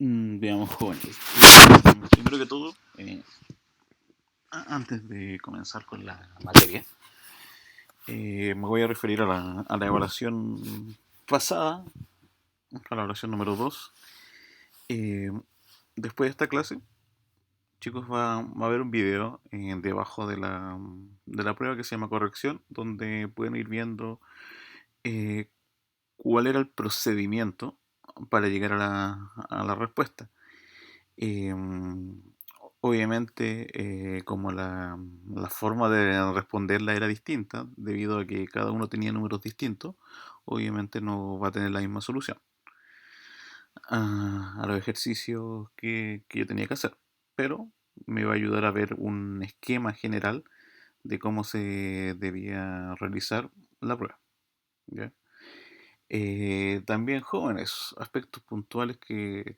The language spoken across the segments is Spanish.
Veamos, jóvenes. Primero que todo, antes de comenzar con la materia, me voy a referir a la evaluación pasada, a la evaluación número 2. Eh, Después de esta clase, chicos, va a haber un video debajo de la prueba que se llama corrección, donde pueden ir viendo eh, cuál era el procedimiento para llegar a la respuesta. Eh, Obviamente, como la forma de responderla era distinta, debido a que cada uno tenía números distintos, obviamente no va a tener la misma solución a los ejercicios que yo tenía que hacer. Pero me va a ayudar a ver un esquema general de cómo se debía realizar la prueba. ¿Ya? También jóvenes, aspectos puntuales que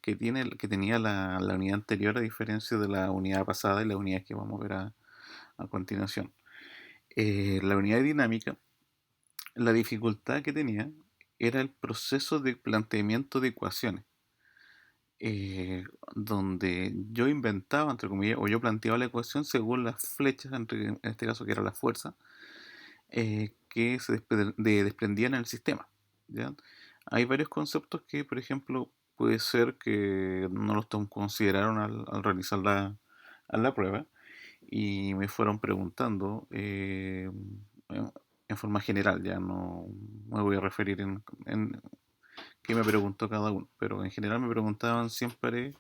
tenía la unidad anterior, a diferencia de la unidad pasada y la unidad que vamos a ver a continuación. La unidad dinámica, la dificultad que tenía era el proceso de planteamiento de ecuaciones, eh, donde yo inventaba, entre comillas, o yo planteaba la ecuación según las flechas, en este caso que era la fuerza, que desprendían en el sistema. ¿Ya? Hay varios conceptos que, por ejemplo, puede ser que no los consideraron al realizar la prueba y me fueron preguntando en forma general. Ya no me voy a referir en qué me preguntó cada uno, pero en general me preguntaban siempre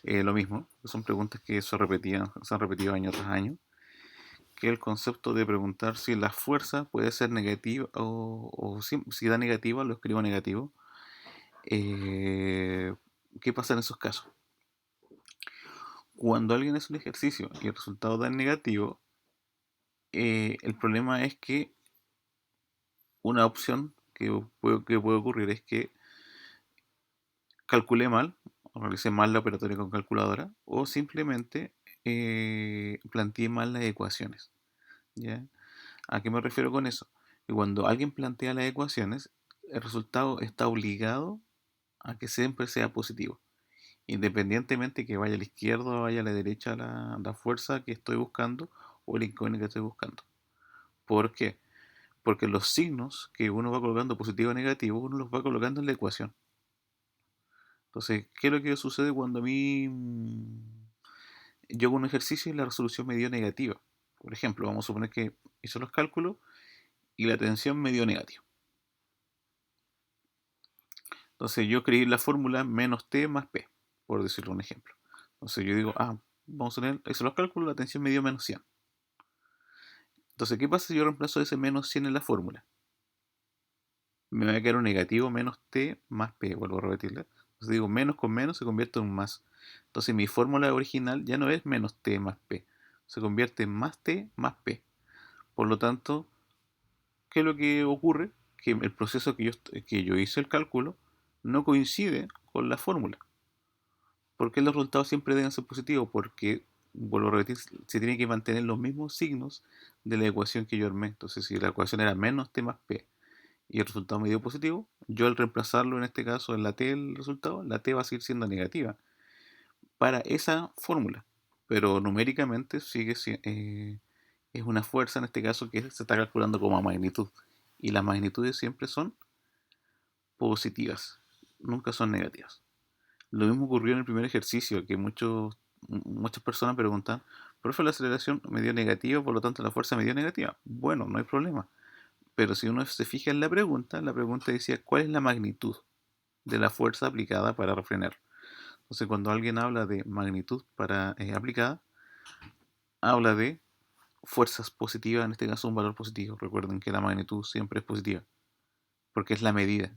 lo mismo. Son preguntas que se han repetido año tras año, que el concepto de preguntar si la fuerza puede ser negativa o si da negativa, lo escribo negativo. Eh, ¿Qué pasa en esos casos? Cuando alguien hace un ejercicio y el resultado da negativo, el problema es que una opción que puede ocurrir es que calculé mal, o realicé mal la operatoria con calculadora, o simplemente planteé mal las ecuaciones. ¿Ya? ¿A qué me refiero con eso? Que cuando alguien plantea las ecuaciones, el resultado está obligado a que siempre sea positivo, independientemente que vaya a la izquierda o vaya a la derecha la fuerza que estoy buscando o el incógnito que estoy buscando. ¿Por qué? Porque los signos que uno va colocando positivo o negativo, uno los va colocando en la ecuación. Entonces, ¿qué es lo que sucede cuando a mí yo hago un ejercicio y la resolución me dio negativa? Por ejemplo, vamos a suponer que hice los cálculos y la tensión me dio negativa. Entonces yo creí la fórmula menos T más P, por decirlo un ejemplo. Entonces yo digo, vamos a tener, hice los cálculos, la tensión me dio menos 100. Entonces, ¿qué pasa si yo reemplazo ese menos 100 en la fórmula? Me va a quedar un negativo menos T más P, vuelvo a repetirla. Entonces digo, menos con menos se convierte en un más. Entonces mi fórmula original ya no es menos T más P, se convierte en más T más P. Por lo tanto, ¿qué es lo que ocurre? Que el proceso que yo hice el cálculo no coincide con la fórmula. ¿Por qué los resultados siempre deben ser positivos? Porque, vuelvo a repetir, se tienen que mantener los mismos signos de la ecuación que yo armé. Entonces, si la ecuación era menos t más p y el resultado me dio positivo, yo al reemplazarlo en este caso en la t el resultado, la t va a seguir siendo negativa para esa fórmula. Pero numéricamente es una fuerza en este caso que se está calculando como magnitud. Y las magnitudes siempre son positivas, nunca son negativas. Lo mismo ocurrió en el primer ejercicio, que muchas personas preguntan, profe, la aceleración me dio negativa, por lo tanto la fuerza me dio negativa. Bueno, no hay problema. Pero si uno se fija en la pregunta decía, ¿cuál es la magnitud de la fuerza aplicada para refrenar? Entonces, cuando alguien habla de magnitud para aplicada, habla de fuerzas positivas, en este caso un valor positivo. Recuerden que la magnitud siempre es positiva, porque es la medida.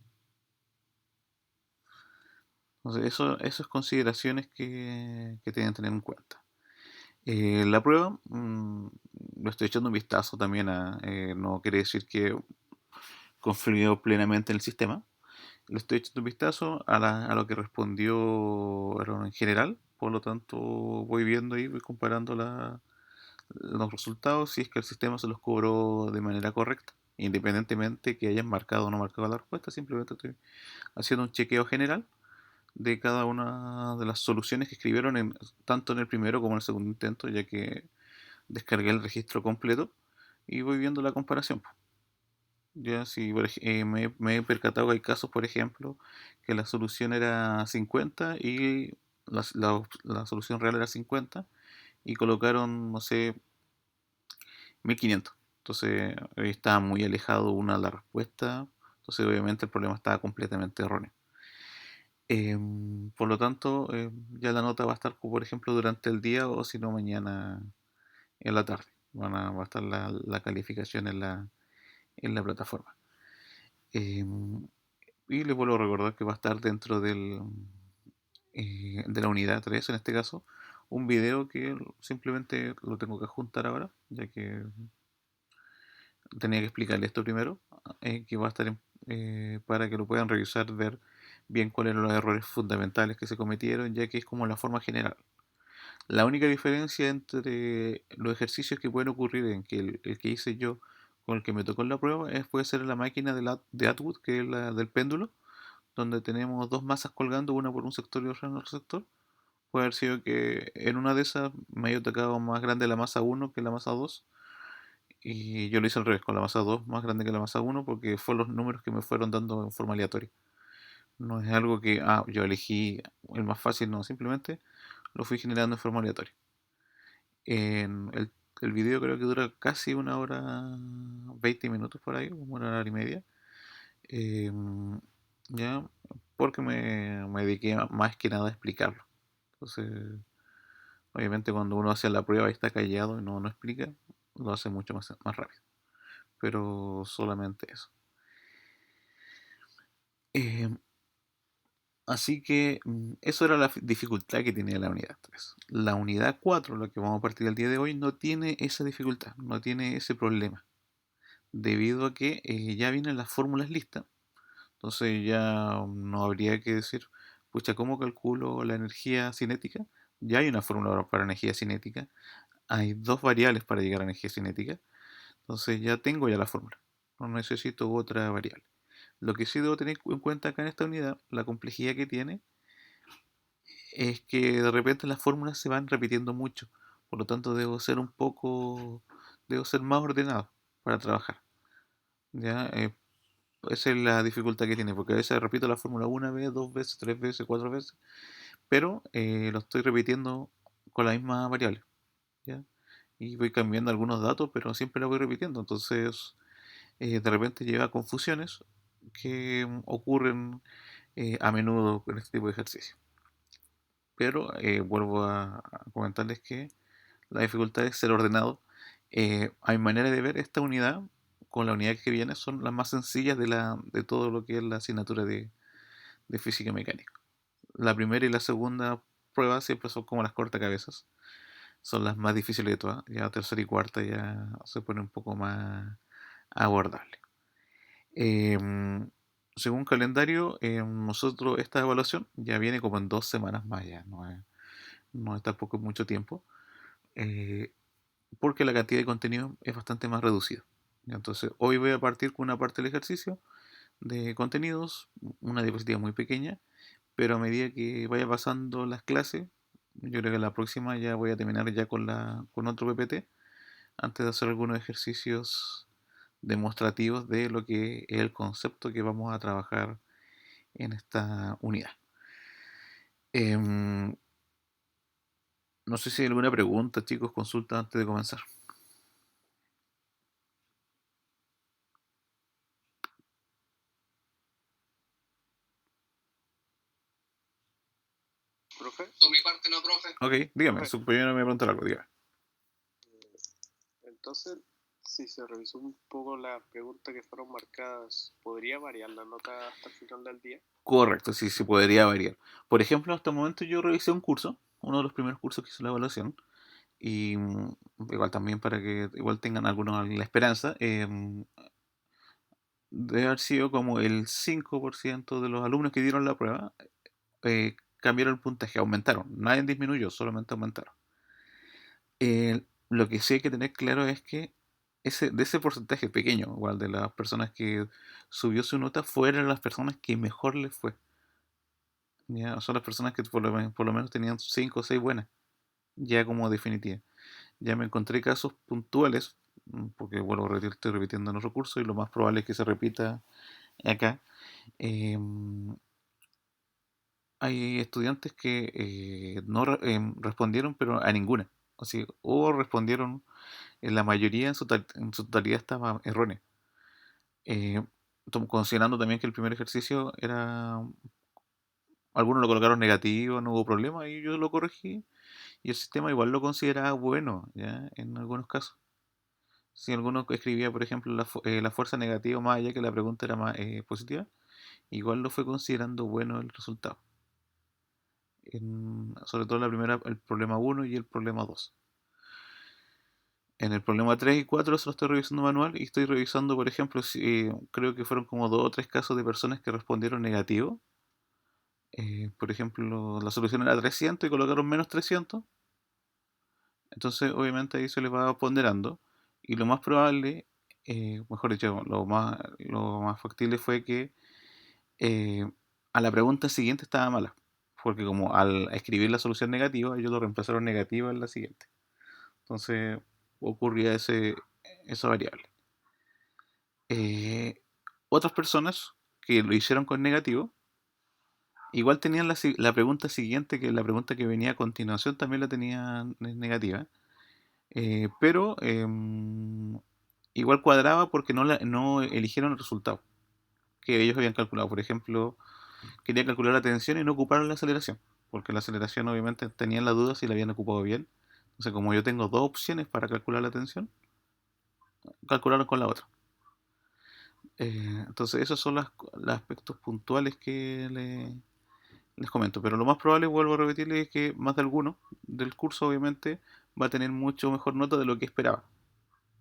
Entonces, eso es consideraciones que tienen que tener en cuenta. La prueba, lo estoy echando un vistazo también no quiere decir que confío plenamente en el sistema. Le estoy echando un vistazo a lo que respondió en general, por lo tanto voy viendo y voy comparando los resultados, si es que el sistema se los cobró de manera correcta, independientemente que hayan marcado o no marcado la respuesta, simplemente estoy haciendo un chequeo general de cada una de las soluciones que escribieron tanto en el primero como en el segundo intento, ya que descargué el registro completo y voy viendo la comparación. Ya si me he percatado que hay casos, por ejemplo, que la solución era 50 y la solución real era 50 y colocaron, no sé, 1500. Entonces estaba muy alejado una de la respuesta, entonces obviamente el problema estaba completamente erróneo. Por lo tanto, ya la nota va a estar, por ejemplo, durante el día o si no mañana en la tarde. Va a estar la calificación en la plataforma. Y les vuelvo a recordar que va a estar dentro de la unidad 3 en este caso, un video que simplemente lo tengo que juntar ahora, ya que tenía que explicarle esto primero, que va a estar para que lo puedan revisar, ver bien cuáles eran los errores fundamentales que se cometieron, ya que es como la forma general. La única diferencia entre los ejercicios que pueden ocurrir en que el que hice yo con el que me tocó en la prueba puede ser la máquina de Atwood, que es la del péndulo, donde tenemos dos masas colgando, una por un sector y otra en otro sector. Puede haber sido que en una de esas me haya tocado más grande la masa uno que la masa 2 y yo lo hice al revés, con la masa 2 más grande que la masa uno porque fueron los números que me fueron dando en forma aleatoria. No es algo que, yo elegí el más fácil, no, simplemente lo fui generando en forma aleatoria. En el video creo que dura casi 1 hora 20 minutos por ahí, 1 hora y media. em, ya, porque me dediqué más que nada a explicarlo. Entonces, obviamente cuando uno hace la prueba y está callado y no explica, lo hace mucho más rápido. Pero solamente eso. Eh, Así que eso era la dificultad que tenía la unidad 3. La unidad 4, la que vamos a partir del día de hoy, no tiene esa dificultad, no tiene ese problema, debido a que ya vienen las fórmulas listas. Entonces ya no habría que decir, pucha, ¿cómo calculo la energía cinética? Ya hay una fórmula para energía cinética, hay dos variables para llegar a energía cinética, entonces ya tengo ya la fórmula, no necesito otra variable. Lo que sí debo tener en cuenta acá en esta unidad, la complejidad que tiene, es que de repente las fórmulas se van repitiendo mucho, por lo tanto debo ser más ordenado para trabajar. ¿Ya? Esa es la dificultad que tiene, porque a veces repito la fórmula una vez, dos veces, tres veces, cuatro veces, pero lo estoy repitiendo con la misma variable, ¿ya? Y voy cambiando algunos datos, pero siempre la voy repitiendo, entonces de repente lleva a confusiones que ocurren a menudo con este tipo de ejercicio. Pero vuelvo a comentarles que la dificultad es ser ordenado. A mi manera de ver, esta unidad con la unidad que viene son las más sencillas de todo lo que es la asignatura de física mecánica. La primera y la segunda prueba siempre son como las cortacabezas. Son las más difíciles de todas. Ya tercera y cuarta ya se pone un poco más abordable. Em, Según calendario, nosotros esta evaluación ya viene como en 2 semanas más, ya no es tampoco mucho tiempo, eh, porque la cantidad de contenido es bastante más reducida. Entonces, hoy voy a partir con una parte del ejercicio de contenidos, una diapositiva muy pequeña, pero a medida que vaya pasando las clases, yo creo que la próxima ya voy a terminar ya con otro PPT, antes de hacer algunos ejercicios demostrativos de lo que es el concepto que vamos a trabajar en esta unidad. Em, no sé si hay alguna pregunta, chicos, consulta antes de comenzar. ¿Profe? Por mi parte no, profe. Ok, dígame, Profe, su compañero me preguntó algo, dígame. entonces, si se revisó un poco las preguntas que fueron marcadas, ¿podría variar la nota hasta el final del día? Correcto, sí, se podría variar. Por ejemplo, hasta el momento yo revisé un curso, uno de los primeros cursos que hizo la evaluación, y igual también para que igual tengan algunos la esperanza, debe haber sido como el 5% de los alumnos que dieron la prueba cambiaron el puntaje, aumentaron, nadie disminuyó, solamente aumentaron. Lo que sí hay que tener claro es que de ese porcentaje pequeño, igual de las personas que subió su nota, fueron las personas que mejor les fue. ¿ya? Son las personas que por lo menos tenían 5 o 6 buenas, ya como definitiva. Ya me encontré casos puntuales, porque vuelvo a repetir, estoy repitiendo en otro curso y lo más probable es que se repita acá. em, Hay estudiantes que no respondieron, pero a ninguna. O sea, o respondieron, en la mayoría en su totalidad estaba errónea. Eh, Considerando también que el primer ejercicio era, algunos lo colocaron negativo, no hubo problema y yo lo corregí y el sistema igual lo consideraba bueno, ¿ya? En algunos casos. Si alguno escribía, por ejemplo, la fuerza negativa más allá que la pregunta era más positiva, igual lo fue considerando bueno el resultado. Sobre todo la primera, el problema uno y el problema 2. En el problema 3 y 4 se lo estoy revisando manual y estoy revisando, por ejemplo, creo que fueron como dos o tres casos de personas que respondieron negativo. Por ejemplo, la solución era 300 y colocaron -300. Entonces, obviamente ahí se les va ponderando. Y lo más probable, mejor dicho, lo más factible fue que eh, a la pregunta siguiente estaba mala. Porque como al escribir la solución negativa, ellos lo reemplazaron negativa en la siguiente. Entonces ocurría esa variable. Eh, Otras personas que lo hicieron con negativo, igual tenían la pregunta siguiente, que la pregunta que venía a continuación también la tenían negativa, pero igual cuadraba porque no eligieron el resultado que ellos habían calculado. Por ejemplo, quería calcular la tensión y no ocuparon la aceleración, porque la aceleración obviamente tenían la duda si la habían ocupado bien. Entonces, como yo tengo dos opciones para calcular la tensión, calcularon con la otra. Entonces, esos son los aspectos puntuales que les comento. Pero lo más probable, vuelvo a repetirles, es que más de alguno del curso, obviamente, va a tener mucho mejor nota de lo que esperaba.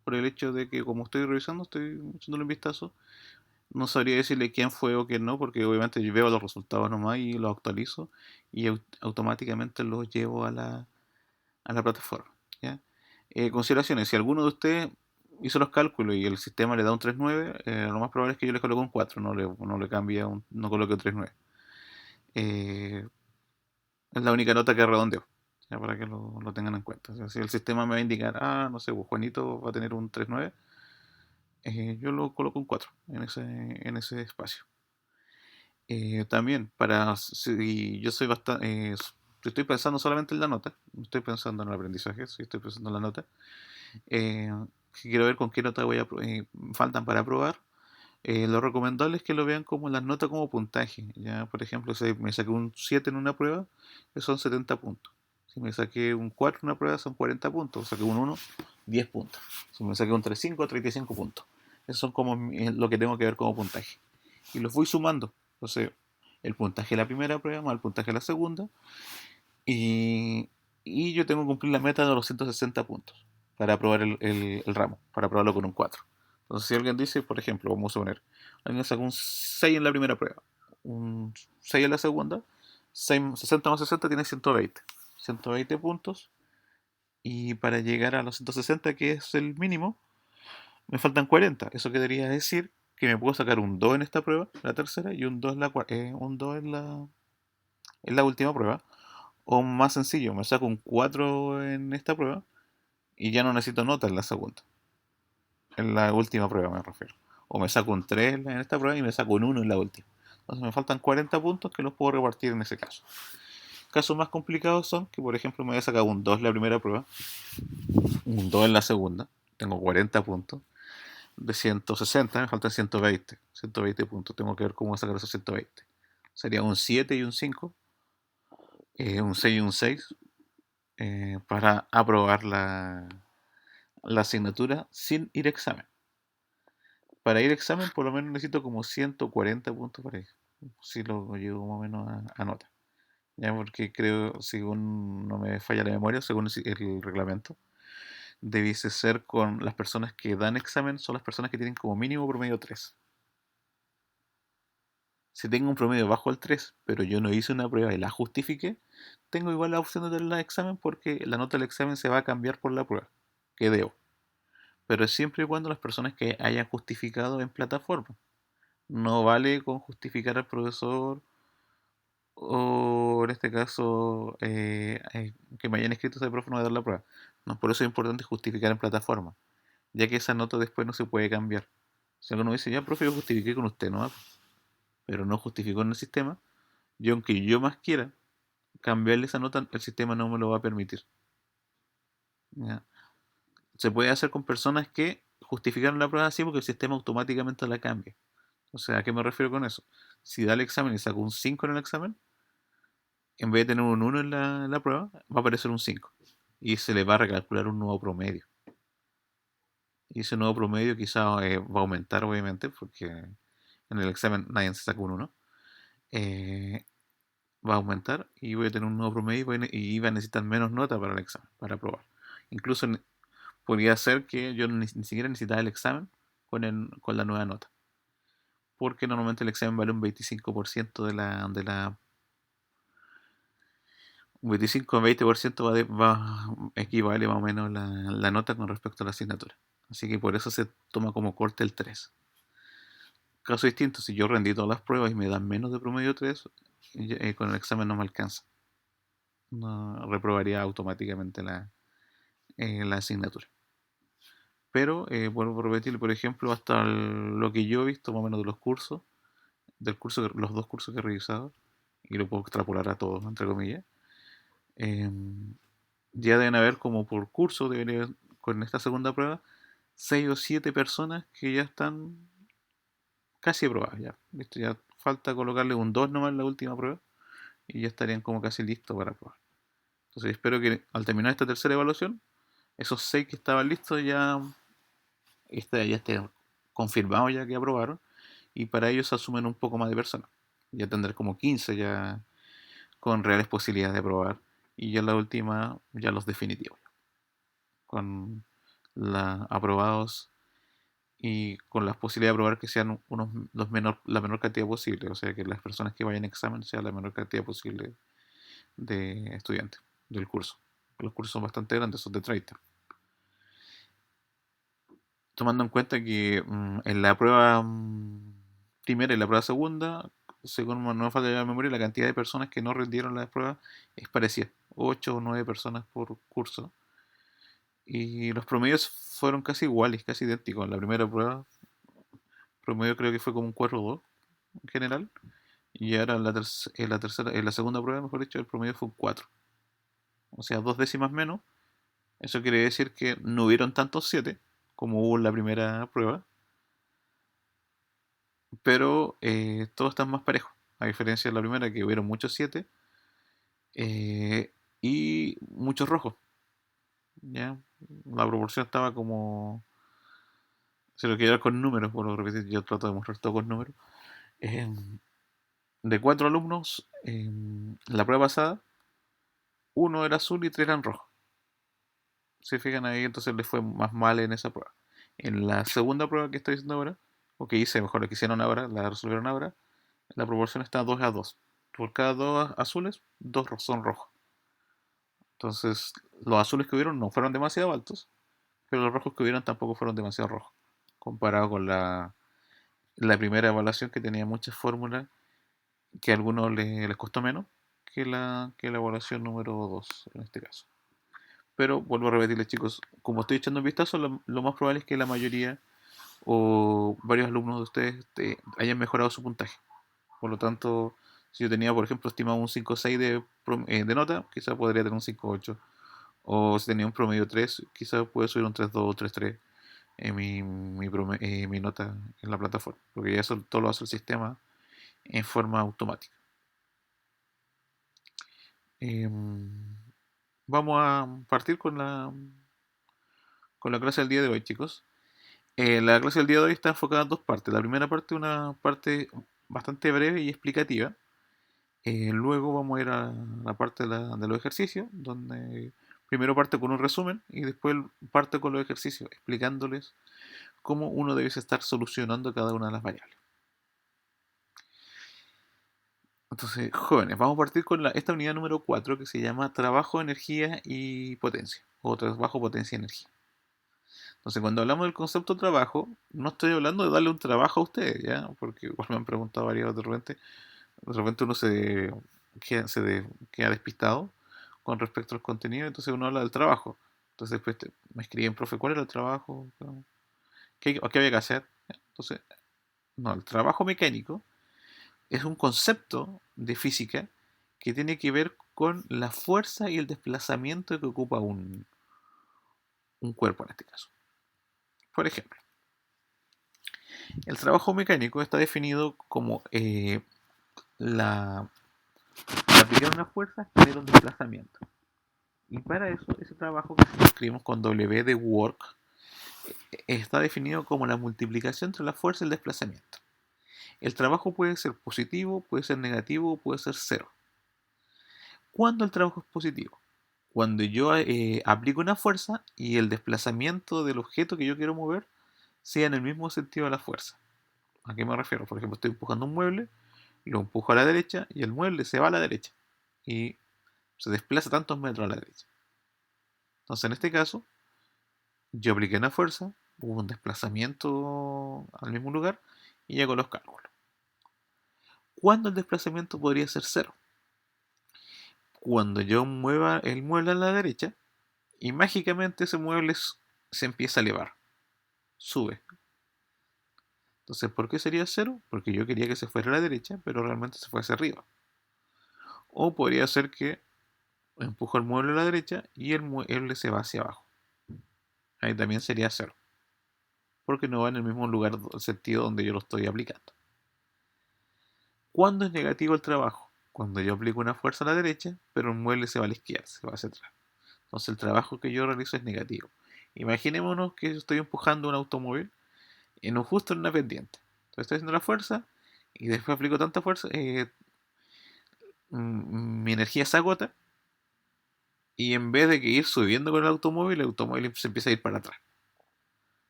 Por el hecho de que, como estoy revisando, estoy echándole un vistazo, no sabría decirle quién fue o quién no, porque obviamente yo veo los resultados nomás y los actualizo y automáticamente los llevo a la plataforma. ¿Ya? Consideraciones: si alguno de ustedes hizo los cálculos y el sistema le da un 3.9, lo más probable es que yo le coloque un 4, no le cambie, no coloque un 3.9. Eh, es la única nota que redondeo, ya, para que lo tengan en cuenta. O sea, si el sistema me va a indicar, no sé, pues Juanito va a tener un 3.9, yo lo coloco un 4 en ese espacio. También, si yo soy bastante, si estoy pensando solamente en la nota, no estoy pensando en el aprendizaje, si estoy pensando en la nota, eh, si quiero ver con qué nota faltan para aprobar, lo recomendable es que lo vean como las notas como puntaje. Ya, por ejemplo, si me saqué un 7 en una prueba, son 70 puntos. Si me saqué un 4 en una prueba, son 40 puntos. Si saqué un 1, 10 puntos. Si me saqué un 3.5, 35 puntos. Esos son como lo que tengo que ver como puntaje. Y los voy sumando. Entonces, el puntaje de la primera prueba más el puntaje de la segunda. Y yo tengo que cumplir la meta de los 160 puntos para aprobar el ramo, para aprobarlo con un 4. Entonces, si alguien dice, por ejemplo, vamos a suponer, alguien sacó un 6 en la primera prueba, un 6 en la segunda, 60 más 60 tiene 120. 120 puntos. Y para llegar a los 160, que es el mínimo, me faltan 40. Eso querría decir que me puedo sacar un 2 en esta prueba, la tercera, y un 2 en la última prueba. O más sencillo, me saco un 4 en esta prueba y ya no necesito nota en la segunda. En la última prueba me refiero. O me saco un 3 en esta prueba y me saco un 1 en la última. Entonces me faltan 40 puntos que los puedo repartir en ese caso. Casos más complicados son que, por ejemplo, me voy a sacar un 2 en la primera prueba, un 2 en la segunda, tengo 40 puntos. De 160 me faltan 120 puntos. Tengo que ver cómo sacar esos 120. Sería un 7 y un 5, un 6 y un 6, para aprobar la asignatura sin ir a examen. Para ir a examen por lo menos necesito como 140 puntos para ir. Si lo llevo más o menos a nota. Ya, porque creo, según no me falla la memoria, según el reglamento, debiese ser con las personas que dan examen, son las personas que tienen como mínimo promedio 3. Si tengo un promedio bajo el 3, pero yo no hice una prueba y la justifiqué, tengo igual la opción de dar el examen porque la nota del examen se va a cambiar por la prueba que debo. Pero es siempre y cuando las personas que hayan justificado en plataforma. No vale con justificar al profesor o en este caso que me hayan escrito ese profe no va a dar la prueba. No, por eso es importante justificar en plataforma, ya que esa nota después no se puede cambiar. Si uno dice, ya, profe, yo justifiqué con usted, ¿no? Pero no justificó en el sistema, y aunque yo más quiera cambiarle esa nota, el sistema no me lo va a permitir. ¿Ya? Se puede hacer con personas que justificaron la prueba así porque el sistema automáticamente la cambia. O sea, ¿a qué me refiero con eso? Si da el examen y sacó un 5 en el examen, en vez de tener un 1 en la prueba, va a aparecer un 5. Y se le va a recalcular un nuevo promedio. Y ese nuevo promedio quizás va a aumentar, obviamente, porque en el examen nadie se saca un 1. Eh, Va a aumentar y voy a tener un nuevo promedio y va a necesitar menos nota para el examen, para aprobar. Incluso podría ser que yo ni siquiera necesitaba el examen con la nueva nota. Porque normalmente el examen vale un 25% un 25-20% equivale más o menos la nota con respecto a la asignatura. Así que por eso se toma como corte el 3. Caso distinto, si yo rendí todas las pruebas y me dan menos de promedio 3, con el examen no me alcanza. No reprobaría automáticamente la asignatura. Pero, vuelvo a repetir, por ejemplo, hasta lo que yo he visto más o menos de los cursos, los dos cursos que he revisado, y lo puedo extrapolar a todos, entre comillas, eh, ya deben haber como por curso, con esta segunda prueba, 6 o 7 personas que ya están casi aprobadas. Ya, ¿listo? Ya falta colocarle un 2 nomás en la última prueba y ya estarían como casi listos para aprobar. Entonces espero que al terminar esta tercera evaluación, esos 6 que estaban listos ya estén confirmados ya que aprobaron y para ellos asumen un poco más de personas. Ya tendré como 15 ya con reales posibilidades de aprobar y ya la última, ya los definitivos, con aprobados y con las posibilidades de aprobar que sean la menor cantidad posible, o sea que las personas que vayan a examen sea la menor cantidad posible de estudiantes del curso. Los cursos son bastante grandes, son de 30. Tomando en cuenta que en la prueba primera y la prueba segunda, según no me falta la memoria, la cantidad de personas que no rindieron las pruebas es parecida, 8 o 9 personas por curso. Y los promedios fueron casi iguales, casi idénticos. En la primera prueba, promedio creo que fue como un 4,2 en general. Y ahora en la segunda prueba, mejor dicho, el promedio fue un 4. O sea, 2 décimas menos. Eso quiere decir que no hubieron tantos 7 como hubo en la primera prueba, pero todos están más parejos. A diferencia de la primera, que hubieron muchos 7 y muchos rojos. ¿Ya? La proporción estaba como. Si lo quiero ver con números, por lo repetir, yo trato de mostrar todo con números. Eh, de 4 alumnos, la prueba pasada, uno era azul y 3 eran rojos. Se fijan ahí, entonces les fue más mal en esa prueba. En la segunda prueba que estoy haciendo ahora, o que hice, mejor la que hicieron ahora, la resolvieron ahora, la proporción está 2-2. Por cada 2 azules, 2 son rojos. Entonces, los azules que hubieron no fueron demasiado altos, pero los rojos que hubieron tampoco fueron demasiado rojos, comparado con la primera evaluación que tenía muchas fórmulas que a algunos les costó menos que la evaluación número 2 en este caso. Pero vuelvo a repetirles, chicos, como estoy echando un vistazo, lo más probable es que la mayoría o varios alumnos de ustedes hayan mejorado su puntaje. Por lo tanto, si yo tenía, por ejemplo, estimado un 5,6 de nota, quizás podría tener un 5,8. O si tenía un promedio 3, quizás puede subir un 3,2 o 3,3 en mi nota en la plataforma. Porque ya eso todo lo hace el sistema en forma automática. Em, Vamos a partir con la clase del día de hoy, chicos. La clase del día de hoy está enfocada en dos partes. La primera parte, una parte bastante breve y explicativa. Luego vamos a ir a la parte de los ejercicios, donde primero parte con un resumen y después parte con los ejercicios, explicándoles cómo uno debe estar solucionando cada una de las variables. Entonces, jóvenes, vamos a partir con esta unidad número 4 que se llama Trabajo, Energía y Potencia, o Trabajo, Potencia y Energía. Entonces, cuando hablamos del concepto de trabajo, no estoy hablando de darle un trabajo a ustedes, ¿ya? Porque igual me han preguntado varios de repente uno queda despistado con respecto al contenido, entonces uno habla del trabajo. Entonces después me escriben, profe, ¿cuál era el trabajo? ¿Qué había que hacer? Entonces, no, el trabajo mecánico es un concepto de física que tiene que ver con la fuerza y el desplazamiento que ocupa un cuerpo en este caso. Por ejemplo, el trabajo mecánico está definido como la, aplicar una fuerza genera un desplazamiento. Y para eso, ese trabajo que escribimos con W de work está definido como la multiplicación entre la fuerza y el desplazamiento. El trabajo puede ser positivo, puede ser negativo, puede ser cero. ¿Cuándo el trabajo es positivo? Cuando yo aplico una fuerza y el desplazamiento del objeto que yo quiero mover sea en el mismo sentido de la fuerza. ¿A qué me refiero? Por ejemplo, estoy empujando un mueble, lo empujo a la derecha y el mueble se va a la derecha y se desplaza tantos metros a la derecha. Entonces, en este caso, yo apliqué una fuerza, hubo un desplazamiento al mismo lugar y hago los cálculos. ¿Cuándo el desplazamiento podría ser cero? Cuando yo mueva el mueble a la derecha y mágicamente ese mueble se empieza a elevar, sube. Entonces, ¿por qué sería cero? Porque yo quería que se fuera a la derecha, pero realmente se fue hacia arriba. O podría ser que empujo el mueble a la derecha y el mueble se va hacia abajo. Ahí también sería cero, porque no va en el mismo lugar, sentido donde yo lo estoy aplicando. ¿Cuándo es negativo el trabajo? Cuando yo aplico una fuerza a la derecha, pero el mueble se va a la izquierda, se va hacia atrás. Entonces el trabajo que yo realizo es negativo. Imaginémonos que estoy empujando un automóvil justo en una pendiente. Entonces estoy haciendo la fuerza y después aplico tanta fuerza, mi energía se agota y en vez de que ir subiendo con el automóvil se empieza a ir para atrás.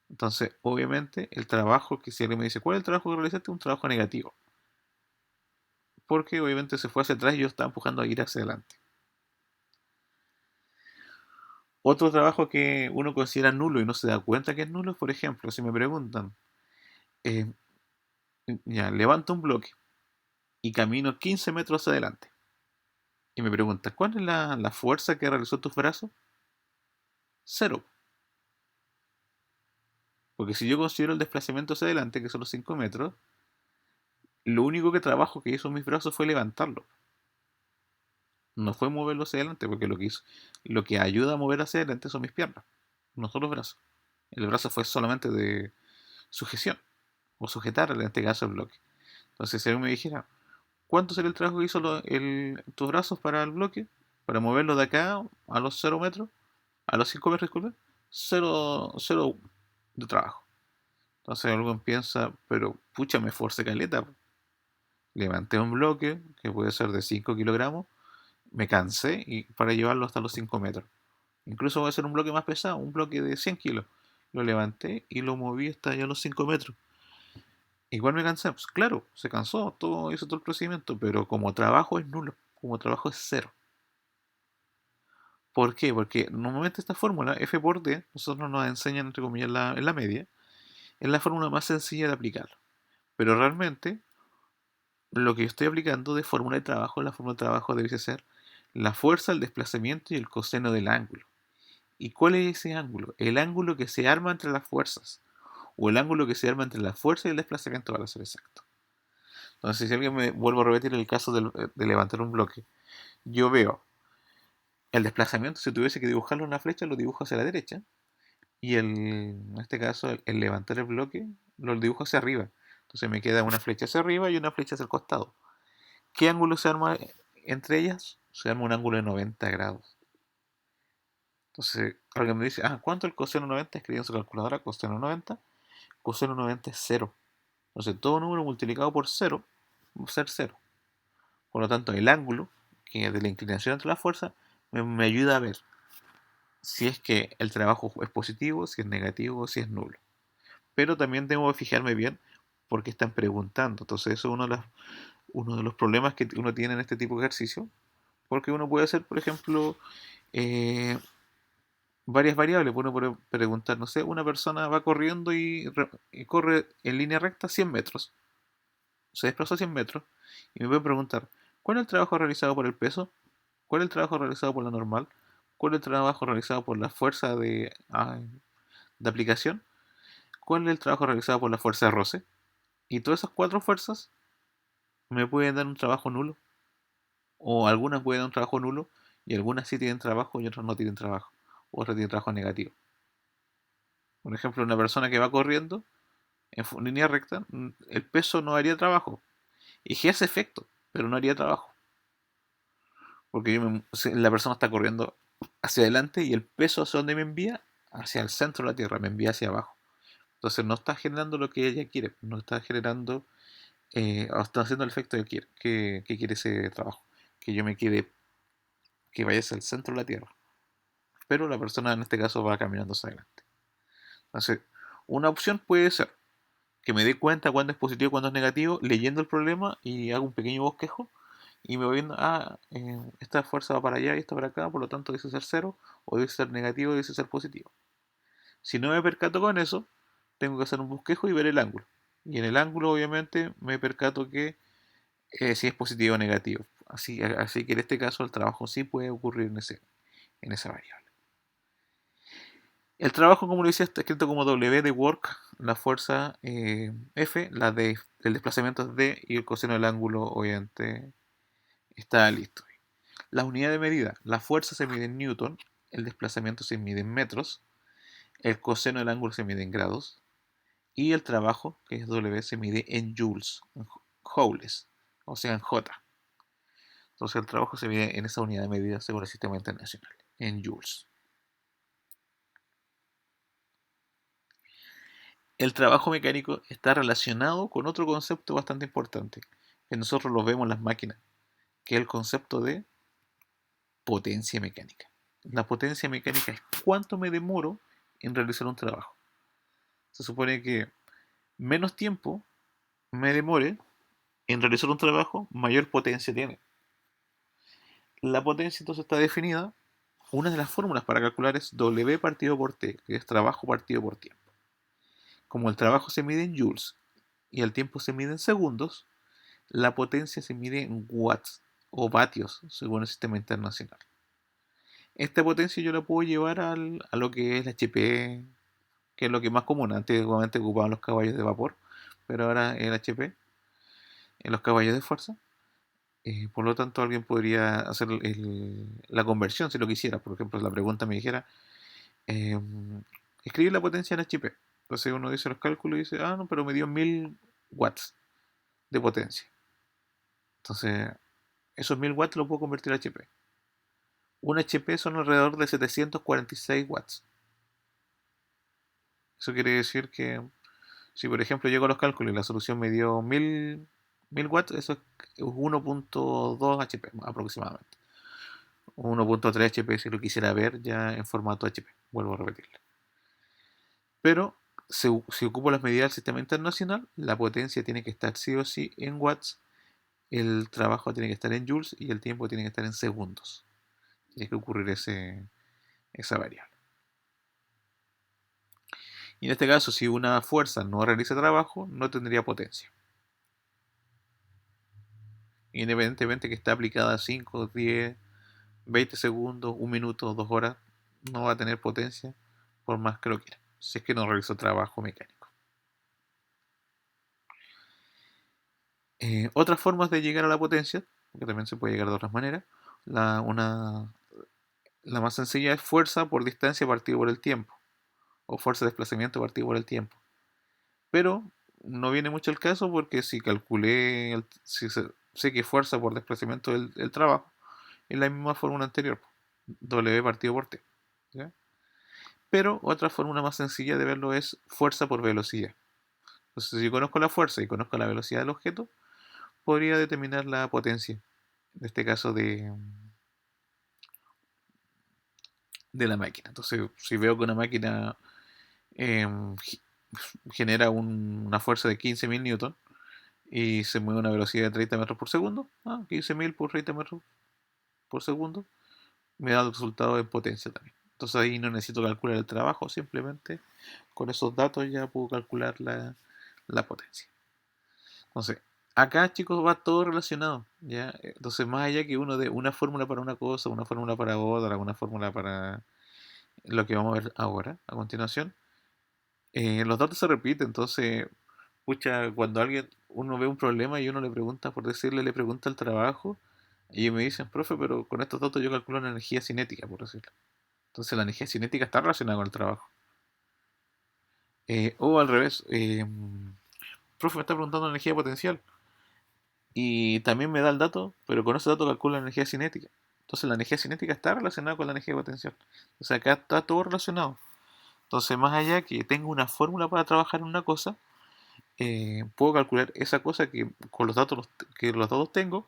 Entonces, obviamente, el trabajo que si alguien me dice, ¿cuál es el trabajo que realizaste? Un trabajo negativo. Porque obviamente se fue hacia atrás y yo estaba empujando a ir hacia adelante. Otro trabajo que uno considera nulo y no se da cuenta que es nulo, por ejemplo, si me preguntan, eh, ya, levanto un bloque y camino 15 metros adelante. Y me preguntan, ¿cuál es la fuerza que realizó tus brazos? Cero. Porque si yo considero el desplazamiento hacia adelante, que son los 5 metros, lo único que trabajo que hizo mis brazos fue levantarlo. No fue moverlo hacia adelante, porque lo que ayuda a mover hacia adelante son mis piernas, no son los brazos. El brazo fue solamente de sujeción, o sujetar en este caso el bloque. Entonces, si alguien me dijera, ¿cuánto sería el trabajo que hizo tus brazos para el bloque? Para moverlo de acá a los 0 metros, a los 5 metros, disculpe, 0 de trabajo. Entonces alguien piensa, pero pucha, me esforcé caleta. Levanté un bloque que puede ser de 5 kilogramos, me cansé y para llevarlo hasta los 5 metros. Incluso voy a hacer un bloque más pesado, un bloque de 100 kilos. Lo levanté y lo moví hasta allá los 5 metros. Igual me cansé, pues claro, se cansó, hizo todo el procedimiento, pero como trabajo es nulo, como trabajo es cero. ¿Por qué? Porque normalmente esta fórmula, F por D, nosotros nos enseñan, entre comillas, en la media, es la fórmula más sencilla de aplicar. Pero realmente, lo que yo estoy aplicando de fórmula de trabajo, la fórmula de trabajo debe ser la fuerza, el desplazamiento y el coseno del ángulo. ¿Y cuál es ese ángulo? El ángulo que se arma entre las fuerzas, o el ángulo que se arma entre la fuerza y el desplazamiento, para ser exacto. Entonces, si alguien me vuelvo a repetir el caso de levantar un bloque, yo veo el desplazamiento, si tuviese que dibujarlo en una flecha, lo dibujo hacia la derecha, y en este caso, el levantar el bloque, lo dibujo hacia arriba. Entonces me queda una flecha hacia arriba y una flecha hacia el costado. ¿Qué ángulo se arma entre ellas? Se arma un ángulo de 90 grados. Entonces, alguien me dice, ¿cuánto es el coseno 90? Escribí en su calculadora, coseno 90. Coseno 90 es cero. Entonces, todo número multiplicado por cero va a ser cero. Por lo tanto, el ángulo, que es de la inclinación entre las fuerzas, me ayuda a ver si es que el trabajo es positivo, si es negativo, si es nulo. Pero también tengo que fijarme bien porque están preguntando. Entonces, eso es uno de los problemas que uno tiene en este tipo de ejercicio. Porque uno puede hacer, por ejemplo, eh, varias variables. Uno puede preguntar, no sé, una persona va corriendo y corre en línea recta 100 metros. Se desplazó 100 metros. Y me puede preguntar, ¿Cuál es el trabajo realizado por el peso? ¿Cuál es el trabajo realizado por la normal? ¿Cuál es el trabajo realizado por la fuerza de aplicación? ¿Cuál es el trabajo realizado por la fuerza de roce? Y todas esas cuatro fuerzas me pueden dar un trabajo nulo. O algunas pueden dar un trabajo nulo y algunas sí tienen trabajo y otras no tienen trabajo. O otras tienen trabajo negativo. Por ejemplo, una persona que va corriendo en línea recta, el peso no haría trabajo. Ejerce efecto, pero no haría trabajo. Porque la persona está corriendo hacia adelante y el peso hacia donde me envía, hacia el centro de la Tierra, me envía hacia abajo. Entonces no está generando lo que ella quiere, no está generando, o está haciendo el efecto que quiere, que quiere ese trabajo. Que yo me quede, que vaya hacia el centro de la Tierra. Pero la persona en este caso va caminando hacia adelante. Entonces, una opción puede ser que me dé cuenta cuándo es positivo y cuándo es negativo, leyendo el problema y hago un pequeño bosquejo y me voy viendo, esta fuerza va para allá y esta para acá, por lo tanto dice ser cero, o dice ser negativo, o dice ser positivo. Si no me percato con eso, tengo que hacer un bosquejo y ver el ángulo. Y en el ángulo, obviamente, me percato que si es positivo o negativo. Así que en este caso el trabajo sí puede ocurrir en esa variable. El trabajo, como lo decía, está escrito como W de work, la fuerza F, el desplazamiento es D y el coseno del ángulo, obviamente, está listo. La unidad de medida, la fuerza se mide en newton, el desplazamiento se mide en metros, el coseno del ángulo se mide en grados y el trabajo, que es W, se mide en joules, en joules, o sea, en J. Entonces el trabajo se mide en esa unidad de medida según el sistema internacional, en joules. El trabajo mecánico está relacionado con otro concepto bastante importante, que nosotros lo vemos en las máquinas, que es el concepto de potencia mecánica. La potencia mecánica es cuánto me demoro en realizar un trabajo. Se supone que menos tiempo me demore en realizar un trabajo, mayor potencia tiene. La potencia entonces está definida. Una de las fórmulas para calcular es W partido por T, que es trabajo partido por tiempo. Como el trabajo se mide en joules y el tiempo se mide en segundos, la potencia se mide en watts o vatios, según el sistema internacional. Esta potencia yo la puedo llevar a lo que es la HP, que es lo que es más común. Antiguamente ocupaban los caballos de vapor, pero ahora el HP, en los caballos de fuerza. Por lo tanto, alguien podría hacer la conversión si lo quisiera. Por ejemplo, la pregunta me dijera, eh, escribir la potencia en HP. Entonces uno dice los cálculos y dice, no, pero me dio 1000 watts de potencia. Entonces, esos 1000 watts lo puedo convertir a HP. Un HP son alrededor de 746 watts. Eso quiere decir que si por ejemplo llego a los cálculos y la solución me dio 1000 watts, eso es 1.2 HP aproximadamente. 1.3 HP si lo quisiera ver ya en formato HP. Vuelvo a repetirlo. Pero si ocupo las medidas del sistema internacional, la potencia tiene que estar sí o sí en watts, el trabajo tiene que estar en joules y el tiempo tiene que estar en segundos. Tiene que ocurrir esa variable. Y en este caso, si una fuerza no realiza trabajo, no tendría potencia. Independientemente que esté aplicada 5, 10, 20 segundos, 1 minuto, 2 horas, no va a tener potencia por más que lo quiera, si es que no realizó trabajo mecánico. Otras formas de llegar a la potencia, porque también se puede llegar de otras maneras, la más sencilla es fuerza por distancia partido por el tiempo, o fuerza de desplazamiento partido por el tiempo. Pero no viene mucho el caso porque si calculé, si sé que fuerza por desplazamiento del trabajo, es la misma fórmula anterior, W partido por T. ¿Ya? Pero otra fórmula más sencilla de verlo es fuerza por velocidad. Entonces, si yo conozco la fuerza y conozco la velocidad del objeto, podría determinar la potencia, en este caso de la máquina. Entonces, si veo que una máquina eh, genera una fuerza de 15.000 newton y se mueve a una velocidad de 30 metros por segundo, 15.000 por 30 metros por segundo, me da el resultado en potencia también. Entonces ahí no necesito calcular el trabajo, simplemente con esos datos ya puedo calcular la potencia. Entonces, acá, chicos, va todo relacionado, ¿ya? Entonces, más allá que uno de una fórmula para una cosa, una fórmula para otra, una fórmula para lo que vamos a ver ahora, a continuación, los datos se repiten. Entonces, pucha, cuando uno ve un problema y uno le pregunta, por decirle, le pregunta al trabajo, y ellos me dicen, profe, pero con estos datos yo calculo una energía cinética, por decirlo. Entonces, la energía cinética está relacionada con el trabajo. O al revés, profe, me está preguntando energía potencial. Y también me da el dato, pero con ese dato calcula la energía cinética. Entonces la energía cinética está relacionada con la energía potencial. O sea, acá está todo relacionado. Entonces, más allá que tengo una fórmula para trabajar en una cosa, puedo calcular esa cosa que con los datos tengo,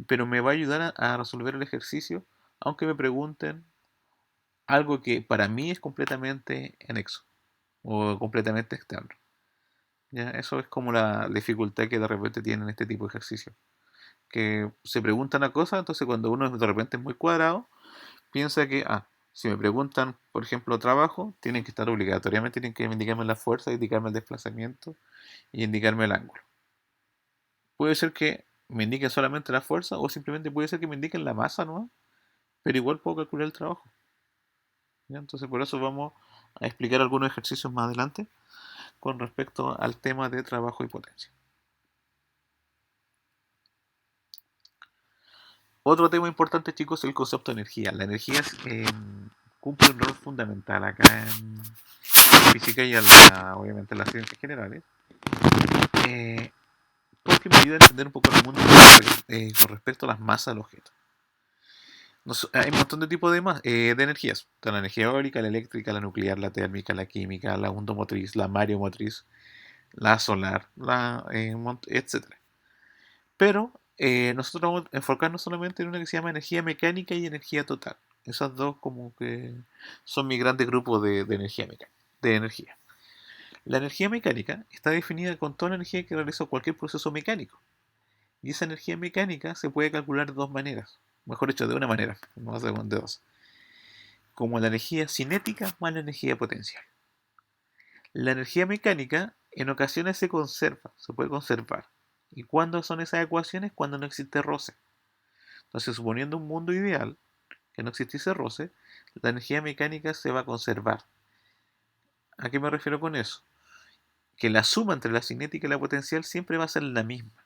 pero me va a ayudar a resolver el ejercicio, aunque me pregunten algo que para mí es completamente anexo o completamente externo. ¿Ya? Eso es como la dificultad que de repente tienen este tipo de ejercicio, que se preguntan a cosas. Entonces cuando uno de repente es muy cuadrado, piensa que, si me preguntan, por ejemplo, trabajo, tienen que estar obligatoriamente, tienen que indicarme la fuerza, indicarme el desplazamiento y indicarme el ángulo. Puede ser que me indiquen solamente la fuerza o simplemente puede ser que me indiquen la masa, ¿no? Pero igual puedo calcular el trabajo. ¿Ya? Entonces por eso vamos a explicar algunos ejercicios más adelante con respecto al tema de trabajo y potencia. Otro tema importante, chicos, es el concepto de energía. La energía cumple un rol fundamental acá en física y obviamente en las ciencias generales, eh, porque me ayuda a entender un poco el mundo con respecto a las masas del objeto. Hay un montón de tipos de energías. Está la energía eólica, la eléctrica, la nuclear, la térmica, la química, la ondomotriz, la mareomotriz, la solar, etcétera. Pero nosotros vamos a enfocarnos solamente en una que se llama energía mecánica y energía total. Esas dos como que son mi grandes grupos de energía mecánica, de energía. La energía mecánica está definida con toda la energía que realiza cualquier proceso mecánico. Y esa energía mecánica se puede calcular de dos maneras. Mejor dicho, de una manera, no de dos. Como la energía cinética más la energía potencial. La energía mecánica en ocasiones se puede conservar. ¿Y cuándo son esas ecuaciones? Cuando no existe roce. Entonces, suponiendo un mundo ideal, que no existiese roce, la energía mecánica se va a conservar. ¿A qué me refiero con eso? Que la suma entre la cinética y la potencial siempre va a ser la misma.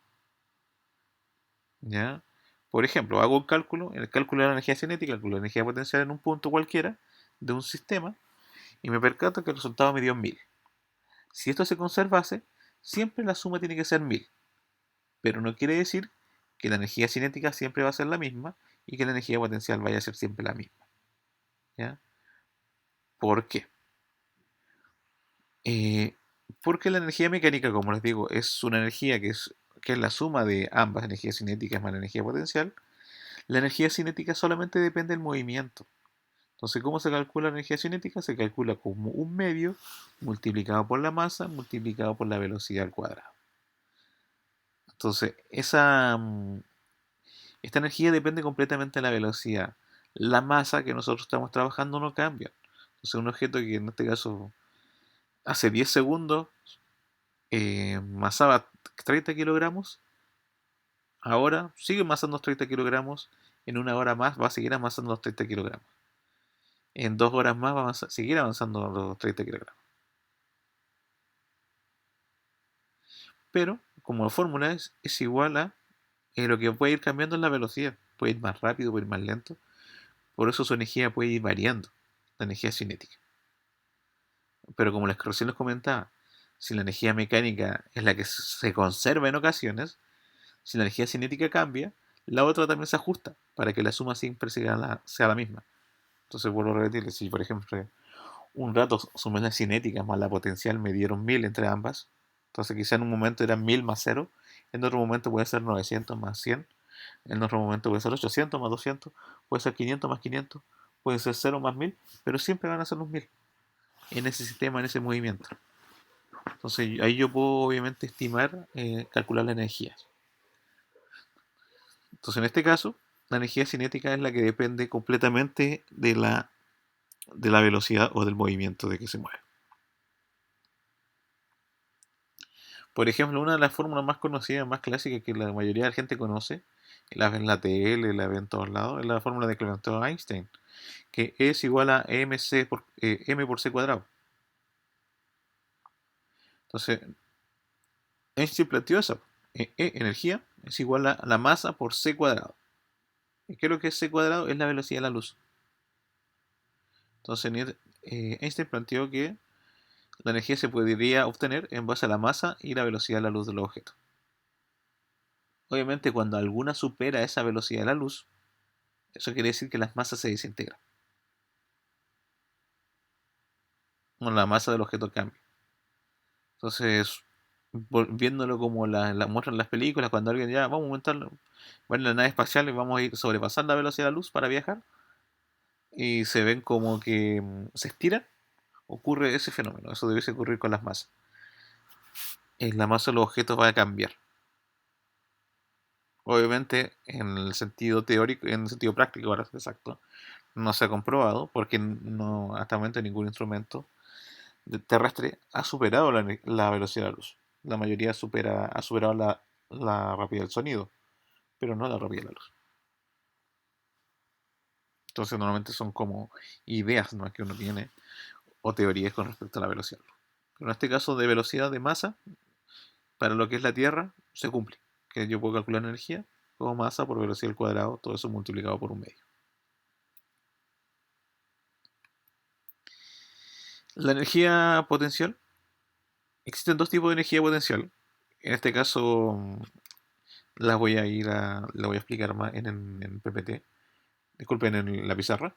¿Ya? Por ejemplo, hago un cálculo, el cálculo de la energía cinética, calculo la energía potencial en un punto cualquiera de un sistema y me percato que el resultado me dio 1000. Si esto se conservase, siempre la suma tiene que ser 1000, pero no quiere decir que la energía cinética siempre va a ser la misma y que la energía potencial vaya a ser siempre la misma. ¿Ya? ¿Por qué? Eh, Porque la energía mecánica, como les digo, es una energía que es la suma de ambas energías cinéticas más la energía potencial. La energía cinética solamente depende del movimiento. Entonces, ¿cómo se calcula la energía cinética? Se calcula como un medio multiplicado por la masa multiplicado por la velocidad al cuadrado. Entonces, esta energía depende completamente de la velocidad. La masa que nosotros estamos trabajando no cambia. Entonces, un objeto que en este caso hace 10 segundos masaba 30 kilogramos, ahora sigue amasando los 30 kilogramos, en una hora más va a seguir amasando los 30 kilogramos. En 2 horas más va a seguir avanzando los 30 kilogramos. Pero, como la fórmula es igual a lo que puede ir cambiando es la velocidad. Puede ir más rápido, puede ir más lento. Por eso su energía puede ir variando, la energía cinética. Pero como recién les comentaba, si la energía mecánica es la que se conserva en ocasiones, si la energía cinética cambia, la otra también se ajusta para que la suma siempre sea la misma. Entonces vuelvo a repetirles, si por ejemplo un rato sumé la cinética más la potencial me dieron 1000 entre ambas, entonces quizá en un momento eran 1000 más 0, en otro momento puede ser 900 más 100, en otro momento puede ser 800 más 200, puede ser 500 más 500, puede ser 0 más 1000, pero siempre van a ser los 1000 en ese sistema, en ese movimiento. Entonces ahí yo puedo obviamente estimar, calcular la energía. Entonces en este caso, la energía cinética es la que depende completamente de la velocidad o del movimiento de que se mueve. Por ejemplo, una de las fórmulas más conocidas, más clásicas que la mayoría de la gente conoce, la ve en la tele, la ve en todos lados, es la fórmula de que inventó Einstein, que es igual a m por c cuadrado. Entonces, Einstein planteó eso. Energía es igual a la masa por c cuadrado. Y creo que c cuadrado es la velocidad de la luz. Entonces, Einstein planteó que la energía se podría obtener en base a la masa y la velocidad de la luz de los objetos. Obviamente, cuando alguna supera esa velocidad de la luz, eso quiere decir que las masas se desintegran. O la masa del objeto cambia. Entonces, viéndolo como la muestran las películas, cuando alguien ya vamos a aumentar, bueno, en la nave espacial y vamos a ir sobrepasar la velocidad de la luz para viajar, y se ven como que se estiran, ocurre ese fenómeno. Eso debe ocurrir con las masas. La masa de los objetos va a cambiar. Obviamente, en el sentido teórico, en el sentido práctico, ahora exacto, no se ha comprobado porque no, hasta el momento ningún instrumento terrestre ha superado la velocidad de la luz. La mayoría ha superado la rapidez del sonido, pero no la rapidez de la luz. Entonces normalmente son como ideas, ¿no?, que uno tiene o teorías con respecto a la velocidad de la luz. Pero en este caso de velocidad de masa, para lo que es la Tierra, se cumple. Que yo puedo calcular energía como masa por velocidad al cuadrado, todo eso multiplicado por un medio. La energía potencial. Existen dos tipos de energía potencial. En este caso la voy a explicar más en PPT. Disculpen, en la pizarra.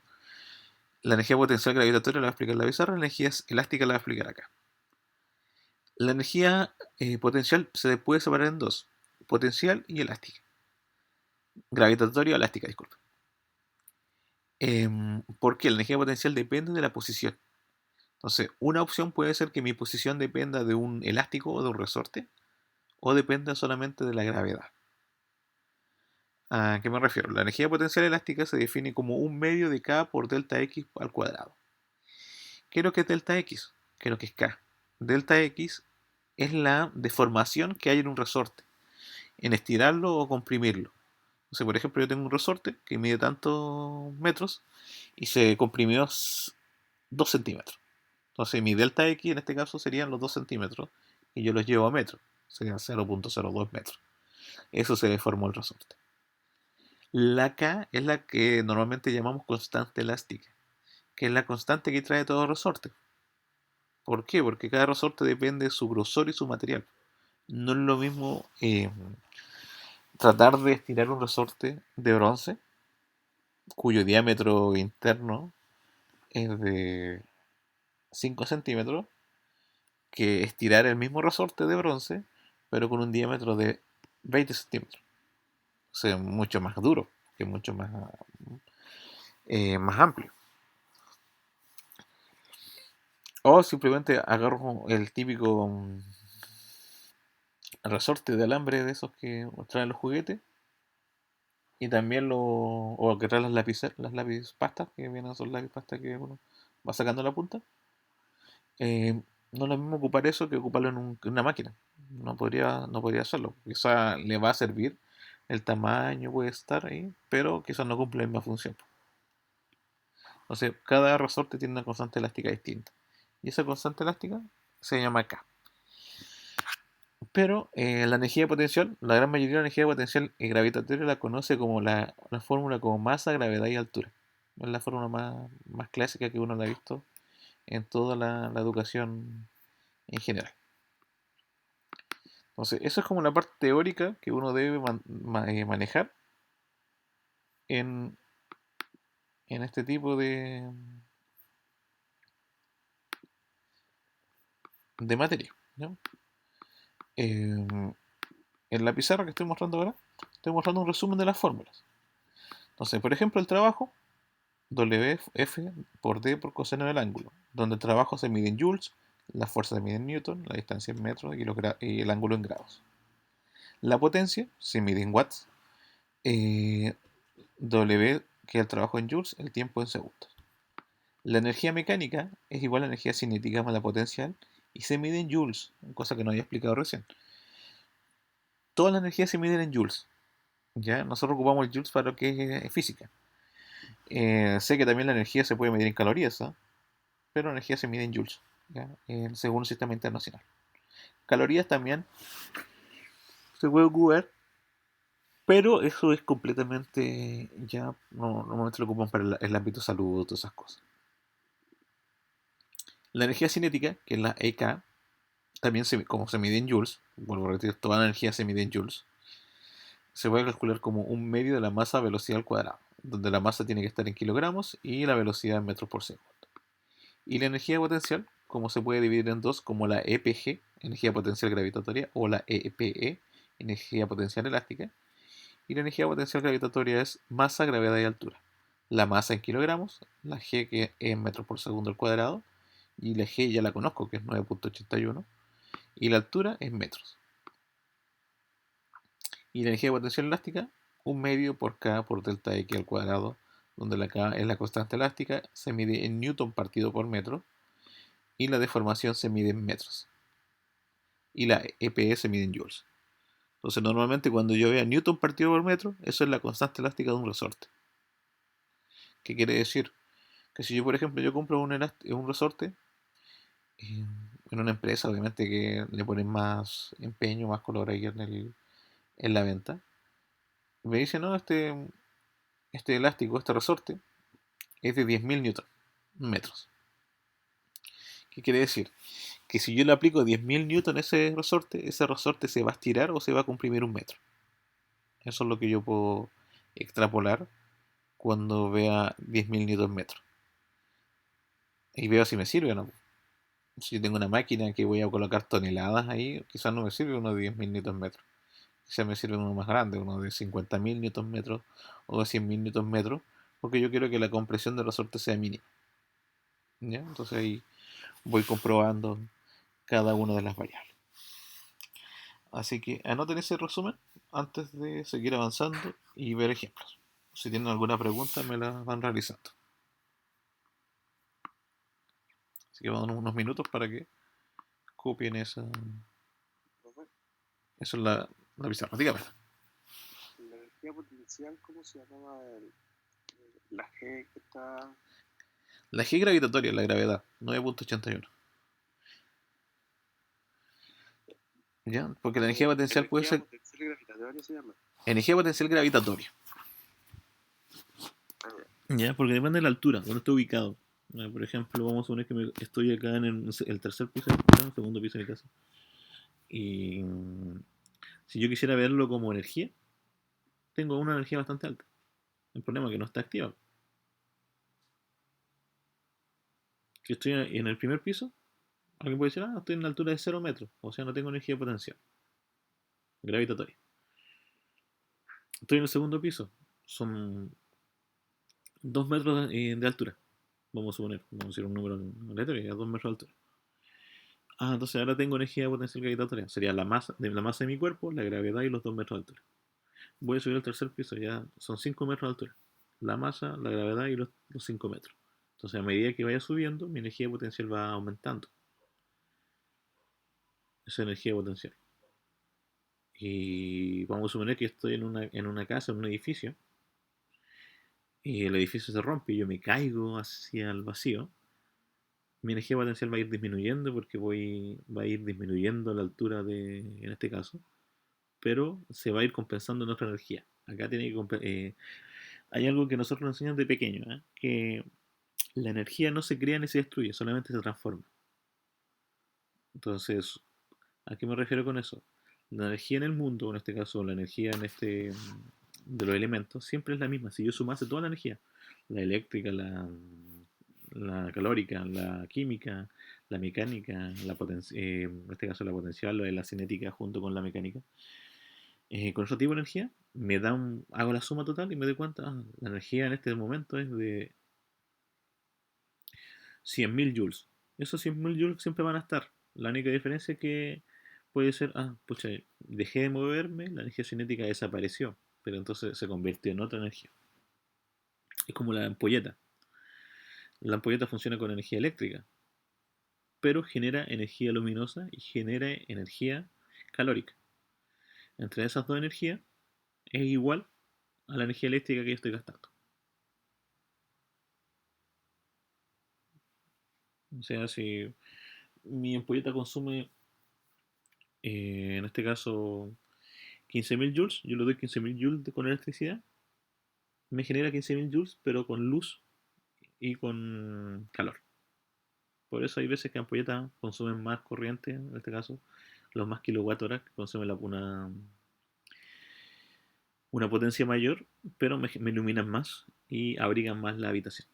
La energía potencial gravitatoria la voy a explicar en la pizarra, la energía elástica la voy a explicar acá. La energía potencial se puede separar en dos: potencial y elástica. Gravitatoria o elástica, disculpen. Porque la energía potencial depende de la posición. Entonces, una opción puede ser que mi posición dependa de un elástico o de un resorte, o dependa solamente de la gravedad. ¿A qué me refiero? La energía potencial elástica se define como un medio de K por delta X al cuadrado. ¿Qué es lo que es delta X? ¿Qué es lo que es K? Delta X es la deformación que hay en un resorte, en estirarlo o comprimirlo. O sea, por ejemplo, yo tengo un resorte que mide tantos metros y se comprimió 2 centímetros. Entonces mi delta X en este caso serían los 2 centímetros y yo los llevo a metros, serían 0.02 metros. Eso se deformó el resorte. La K es la que normalmente llamamos constante elástica, que es la constante que trae todo resorte. ¿Por qué? Porque cada resorte depende de su grosor y su material. No es lo mismo tratar de estirar un resorte de bronce, cuyo diámetro interno es de 5 centímetros, que estirar el mismo resorte de bronce, pero con un diámetro de 20 centímetros. O sea, mucho más duro, que mucho más amplio. O simplemente agarro el típico resorte de alambre de esos que traen los juguetes, y también o que traen las lápiz pastas, que vienen esos lápiz pastas que uno va sacando la punta. No es lo mismo ocupar eso que ocuparlo en una máquina. No podría hacerlo. Quizá le va a servir, el tamaño puede estar ahí, pero quizás no cumple la misma función. Entonces, cada resorte tiene una constante elástica distinta. Y esa constante elástica se llama K. Pero la energía potencial, la gran mayoría de la energía potencial gravitatoria la conoce como la fórmula como masa, gravedad y altura. Es la fórmula más clásica que uno la ha visto en toda la educación en general. Entonces, eso es como la parte teórica que uno debe manejar en, en este tipo de materia, ¿no? En la pizarra que estoy mostrando ahora, estoy mostrando un resumen de las fórmulas. Entonces, por ejemplo, el trabajo, WF por D por coseno del ángulo, donde el trabajo se mide en joules, la fuerza se mide en newton, la distancia en metros y el ángulo en grados. La potencia se mide en watts, W, que es el trabajo en joules, el tiempo en segundos. La energía mecánica es igual a la energía cinética más la potencial y se mide en joules, cosa que no había explicado recién. toda la energía se mide en joules. ¿Ya? Nosotros ocupamos el joules para lo que es física. Sé que también la energía se puede medir en calorías, ¿ah? Pero la energía se mide en joules, ¿ya? Según el sistema internacional. Calorías también se puede ocupar, pero eso es completamente, ya normalmente lo ocupan para el ámbito de salud, todas esas cosas. La energía cinética, que es la EK, también como se mide en joules, vuelvo a repetir, toda la energía se mide en joules, se puede calcular como un medio de la masa a velocidad al cuadrado, donde la masa tiene que estar en kilogramos y la velocidad en metros por segundo. Y la energía potencial, como se puede dividir en dos, como la EPG, energía potencial gravitatoria, o la EPE, energía potencial elástica. Y la energía potencial gravitatoria es masa, gravedad y altura. La masa en kilogramos, la G que es en metros por segundo al cuadrado, y la G ya la conozco, que es 9.81, y la altura en metros. Y la energía potencial elástica, un medio por K por delta X al cuadrado, donde la K es la constante elástica, se mide en newton partido por metro, y la deformación se mide en metros. Y la EPE se mide en joules. Entonces normalmente cuando yo vea newton partido por metro, eso es la constante elástica de un resorte. ¿Qué quiere decir? Que si yo, por ejemplo, yo compro un resorte en una empresa, obviamente que le ponen más empeño, más color ahí en la venta, y me dice, no, este elástico, este resorte, es de 10.000 newton metros. ¿Qué quiere decir? Que si yo le aplico 10.000 newton a ese resorte se va a estirar o se va a comprimir un metro. Eso es lo que yo puedo extrapolar cuando vea 10.000 newton metros. Y veo si me sirve o no. Si yo tengo una máquina que voy a colocar toneladas ahí, quizás no me sirve uno de 10.000 newton metros. Quizás me sirve uno más grande, uno de 50.000 newton metros o de 100.000 newton metros, porque yo quiero que la compresión del resorte sea mínima. ¿Ya? Entonces ahí voy comprobando cada una de las variables. Así que anoten ese resumen antes de seguir avanzando y ver ejemplos. Si tienen alguna pregunta me la van realizando. Así que vamos unos minutos para que copien esa. Eso es la pizarra. Dígame. La energía potencial, ¿cómo se llamaba? La G que está. La G gravitatoria, la gravedad, 9.81. ¿Ya? Porque la energía potencial puede Energía ser potencial gravitatoria se llama. energía potencial gravitatoria. Ya, porque depende de la altura, donde esté ubicado. Por ejemplo, vamos a suponer que estoy acá en el tercer piso de mi casa, el segundo piso de mi casa. Y si yo quisiera verlo como energía, tengo una energía bastante alta. El problema es que no está activa. Si estoy en el primer piso, alguien puede decir, estoy en la altura de 0 metros. O sea, no tengo energía potencial gravitatoria. Estoy en el segundo piso. Son 2 metros de altura. Vamos a suponer, vamos a decir un número aleatorio, 2 metros de altura. Entonces ahora tengo energía potencial gravitatoria. Sería la masa de mi cuerpo, la gravedad y los 2 metros de altura. Voy a subir al tercer piso, ya son 5 metros de altura. La masa, la gravedad y los 5 metros. Entonces a medida que vaya subiendo, mi energía potencial va aumentando. Esa energía potencial. Y vamos a suponer que estoy en una casa, en un edificio, y el edificio se rompe y yo me caigo hacia el vacío. Mi energía potencial va a ir disminuyendo porque va a ir disminuyendo la altura en este caso, pero se va a ir compensando en otra energía. Acá hay algo que nosotros nos enseñan de pequeño, que la energía no se crea ni se destruye, solamente se transforma. Entonces, ¿a qué me refiero con eso? La energía en el mundo, en este caso la energía de los elementos, siempre es la misma. Si yo sumase toda la energía, la eléctrica, la calórica, la química, la mecánica, en este caso la potencial, la cinética junto con la mecánica, con otro tipo de energía, hago la suma total y me doy cuenta, la energía en este momento es de 100.000 joules. Esos 100.000 joules siempre van a estar. La única diferencia es que puede ser, pucha, dejé de moverme, la energía cinética desapareció, pero entonces se convirtió en otra energía. Es como la ampolleta. La ampolleta funciona con energía eléctrica, pero genera energía luminosa y genera energía calórica. entre esas dos energías es igual a la energía eléctrica que yo estoy gastando. O sea, si mi ampolleta consume, en este caso, 15.000 joules, yo le doy 15.000 joules con electricidad, me genera 15.000 joules, pero con luz y con calor. Por eso hay veces que ampolletas consumen más corriente, en este caso, los más kilowatt hora que consumen una potencia mayor, pero me iluminan más y abrigan más la habitación.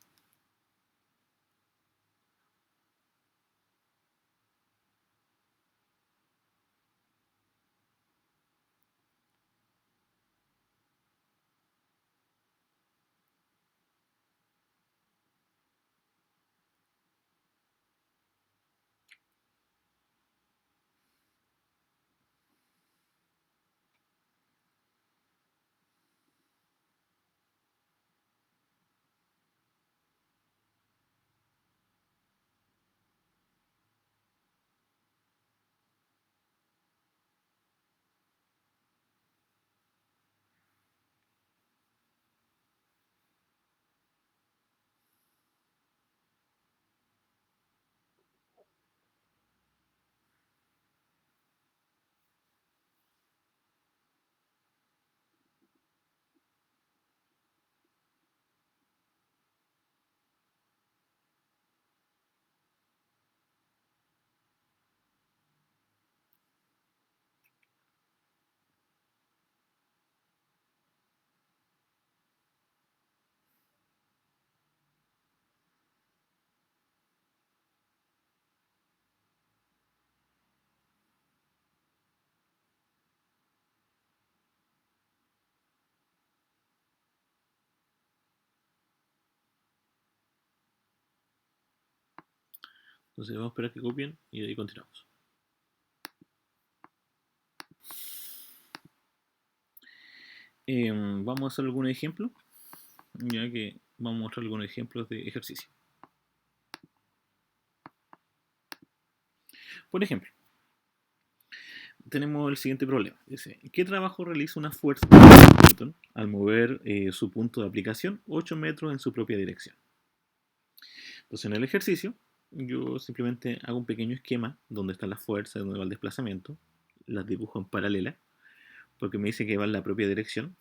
Entonces vamos a esperar que copien y de ahí continuamos. Vamos a hacer algunos ejemplos, ya que vamos a mostrar algunos ejemplos de ejercicio. Por ejemplo, tenemos el siguiente problema. Dice, ¿qué trabajo realiza una fuerza de Newton al mover su punto de aplicación 8 metros en su propia dirección? Entonces en el ejercicio yo simplemente hago un pequeño esquema donde está la fuerza, donde va el desplazamiento, las dibujo en paralela, porque me dice que va en la propia dirección.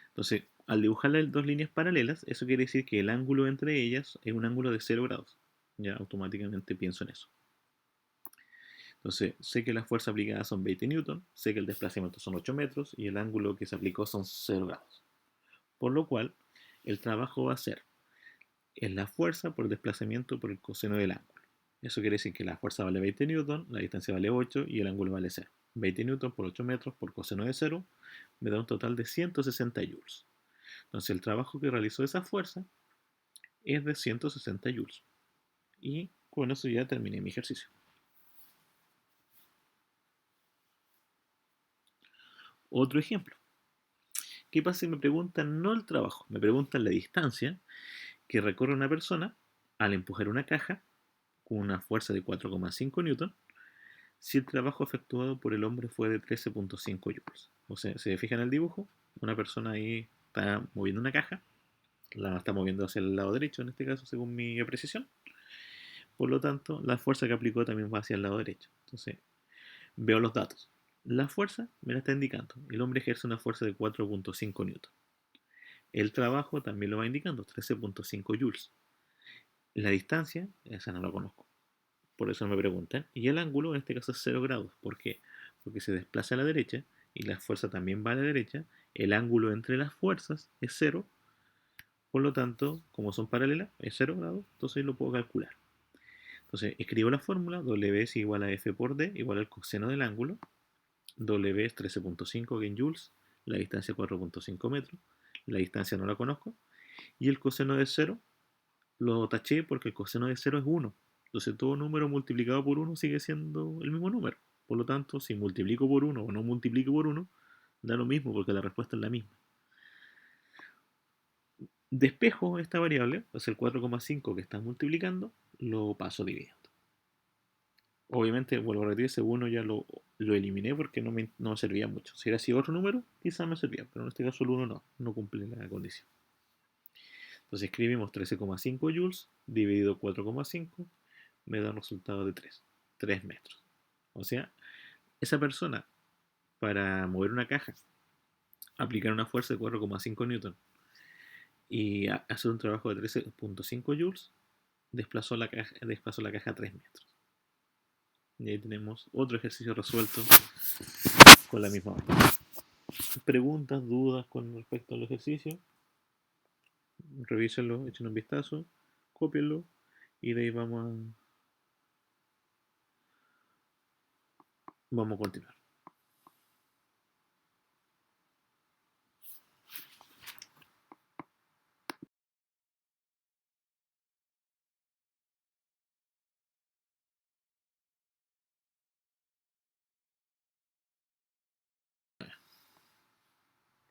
Entonces, al dibujar las dos líneas paralelas, eso quiere decir que el ángulo entre ellas es un ángulo de 0 grados. Ya automáticamente pienso en eso. Entonces, sé que las fuerzas aplicadas son 20 newton, sé que el desplazamiento son 8 metros y el ángulo que se aplicó son 0 grados. Por lo cual, el trabajo va a ser en la fuerza por el desplazamiento por el coseno del ángulo. Eso quiere decir que la fuerza vale 20 newton, la distancia vale 8 y el ángulo vale 0. 20 newton por 8 metros por coseno de 0 me da un total de 160 joules. Entonces el trabajo que realizó esa fuerza es de 160 joules. Y con eso ya terminé mi ejercicio. Otro ejemplo. ¿Qué pasa si me preguntan no el trabajo? Me preguntan la distancia que recorre una persona al empujar una caja con una fuerza de 4,5 newton si el trabajo efectuado por el hombre fue de 13,5 joules. O sea, se fijan en el dibujo, una persona ahí está moviendo una caja, la está moviendo hacia el lado derecho en este caso según mi apreciación. Por lo tanto, la fuerza que aplicó también va hacia el lado derecho. Entonces, veo los datos. La fuerza me la está indicando. El hombre ejerce una fuerza de 4,5 newton. El trabajo también lo va indicando, 13,5 joules. La distancia, esa no la conozco. Por eso me preguntan. Y el ángulo en este caso es 0 grados. ¿Por qué? Porque se desplaza a la derecha y la fuerza también va a la derecha. El ángulo entre las fuerzas es 0. Por lo tanto, como son paralelas, es 0 grados. Entonces lo puedo calcular. Entonces escribo la fórmula. W es igual a F por D igual al coseno del ángulo. W es 13,5 en joules. La distancia 4,5 metros. La distancia no la conozco. Y el coseno de 0 lo taché porque el coseno de 0 es 1. Entonces todo número multiplicado por 1 sigue siendo el mismo número. Por lo tanto, si multiplico por 1 o no multiplico por 1, da lo mismo porque la respuesta es la misma. Despejo esta variable, es el 4,5 que está multiplicando, lo paso dividiendo. Obviamente, vuelvo a repetir, ese uno ya lo eliminé porque no me servía mucho. Si era así otro número, quizás me servía, pero en este caso el uno no cumple la condición. Entonces escribimos 13,5 joules dividido 4,5 me da un resultado de 3 metros. O sea, esa persona para mover una caja, aplicar una fuerza de 4,5 newton y hacer un trabajo de 13,5 joules, desplazó la caja 3 metros. Y ahí tenemos otro ejercicio resuelto con la misma hora. Preguntas, dudas con respecto al ejercicio, revísenlo, echen un vistazo, cópienlo y de ahí vamos a continuar.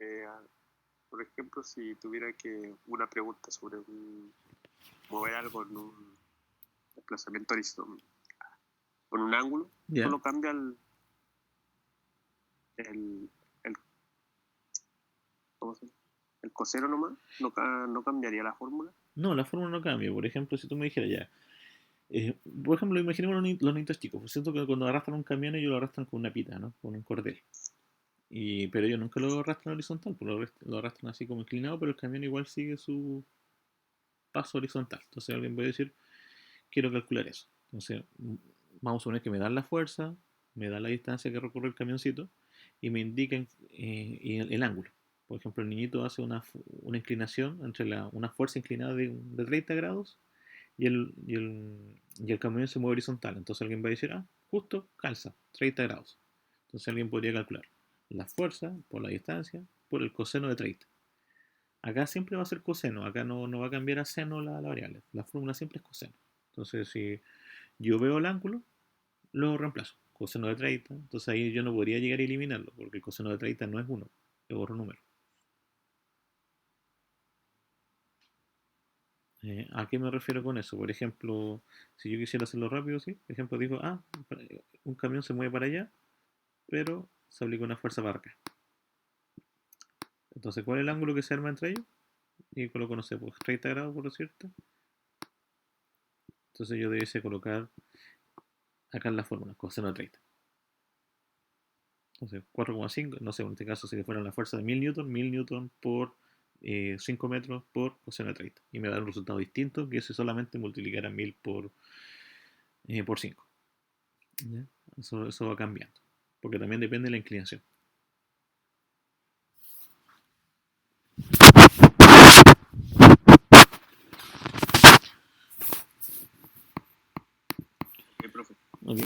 Eh, por ejemplo, si tuviera que una pregunta sobre mover algo en un desplazamiento horizontal, con un ángulo, ¿Ya? solo cambia el, el, ¿cómo se llama? El coseno nomás, no cambiaría la fórmula. No, la fórmula no cambia. Por ejemplo, si tú me dijeras ya, por ejemplo, imaginemos los niños chicos. Pues siento que cuando arrastran un camión, ellos lo arrastran con una pita, ¿no? Con un cordel. Pero ellos nunca lo arrastran horizontal, pues lo arrastran así como inclinado, pero el camión igual sigue su paso horizontal. Entonces alguien puede decir, quiero calcular eso. Entonces, vamos a suponer que me dan la fuerza, me dan la distancia que recorre el camioncito y me indican el ángulo. Por ejemplo, el niñito hace una inclinación entre una fuerza inclinada de 30 grados y el camión se mueve horizontal. Entonces alguien va a decir, justo calza, 30 grados. Entonces alguien podría calcular la fuerza por la distancia por el coseno de 30. Acá siempre va a ser coseno, acá no va a cambiar a seno la variable. La fórmula siempre es coseno. Entonces, si yo veo el ángulo, lo reemplazo. Coseno de 30. Entonces ahí yo no podría llegar a eliminarlo, porque el coseno de 30 no es 1, es otro número. ¿A qué me refiero con eso? Por ejemplo, si yo quisiera hacerlo rápido, ¿sí? Por ejemplo, digo, un camión se mueve para allá, pero se aplica una fuerza para acá. Entonces, ¿cuál es el ángulo que se arma entre ellos? Y coloco, no sé, pues 30 grados, por decirte. Entonces yo debiese colocar acá en la fórmula, coseno de 30. Entonces, 4,5, no sé, en este caso, si fuera la fuerza de 1000 newton por 5 metros por coseno de 30. Y me da un resultado distinto que si solamente multiplicara 1000 por 5. ¿Ya? Eso va cambiando. Porque también depende de la inclinación. Profe. Ok.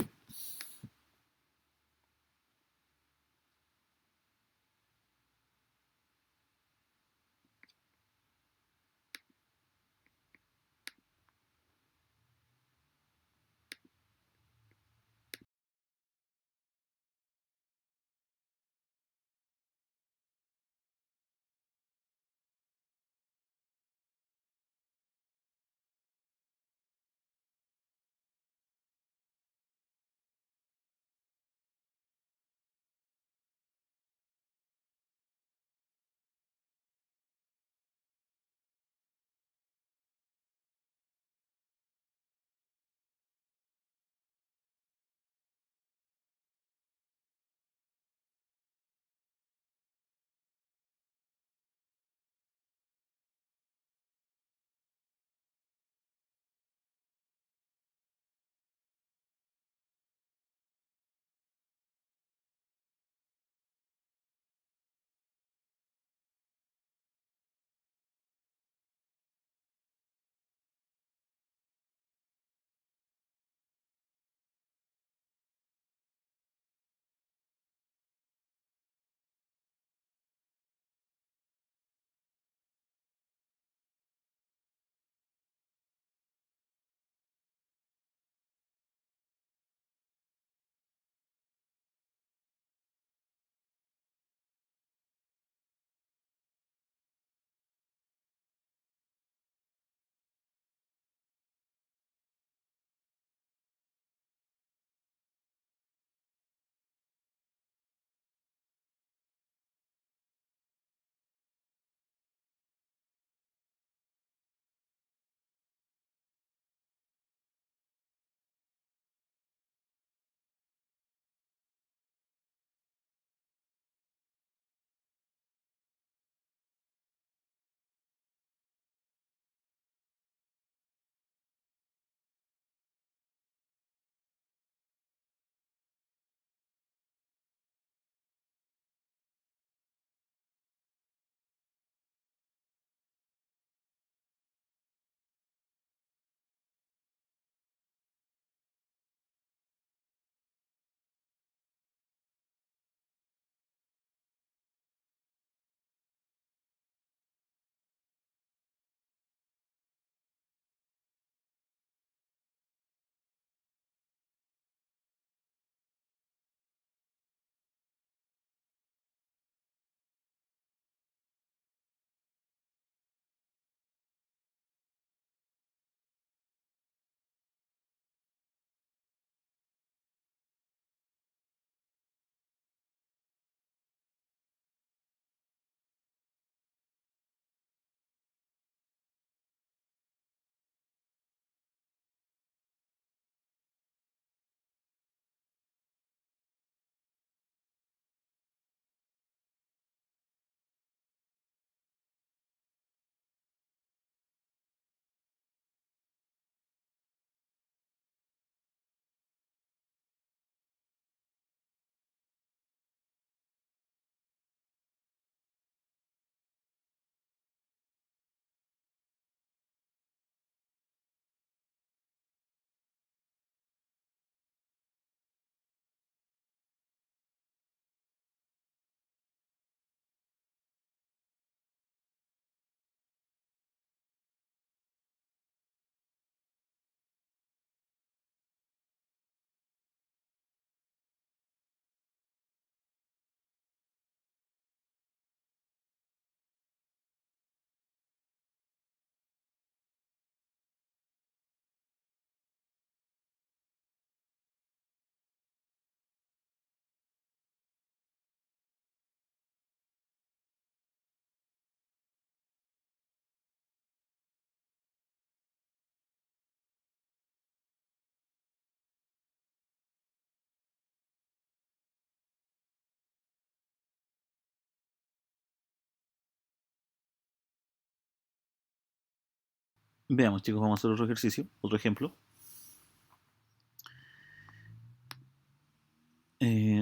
Veamos, chicos, vamos a hacer otro ejercicio, otro ejemplo.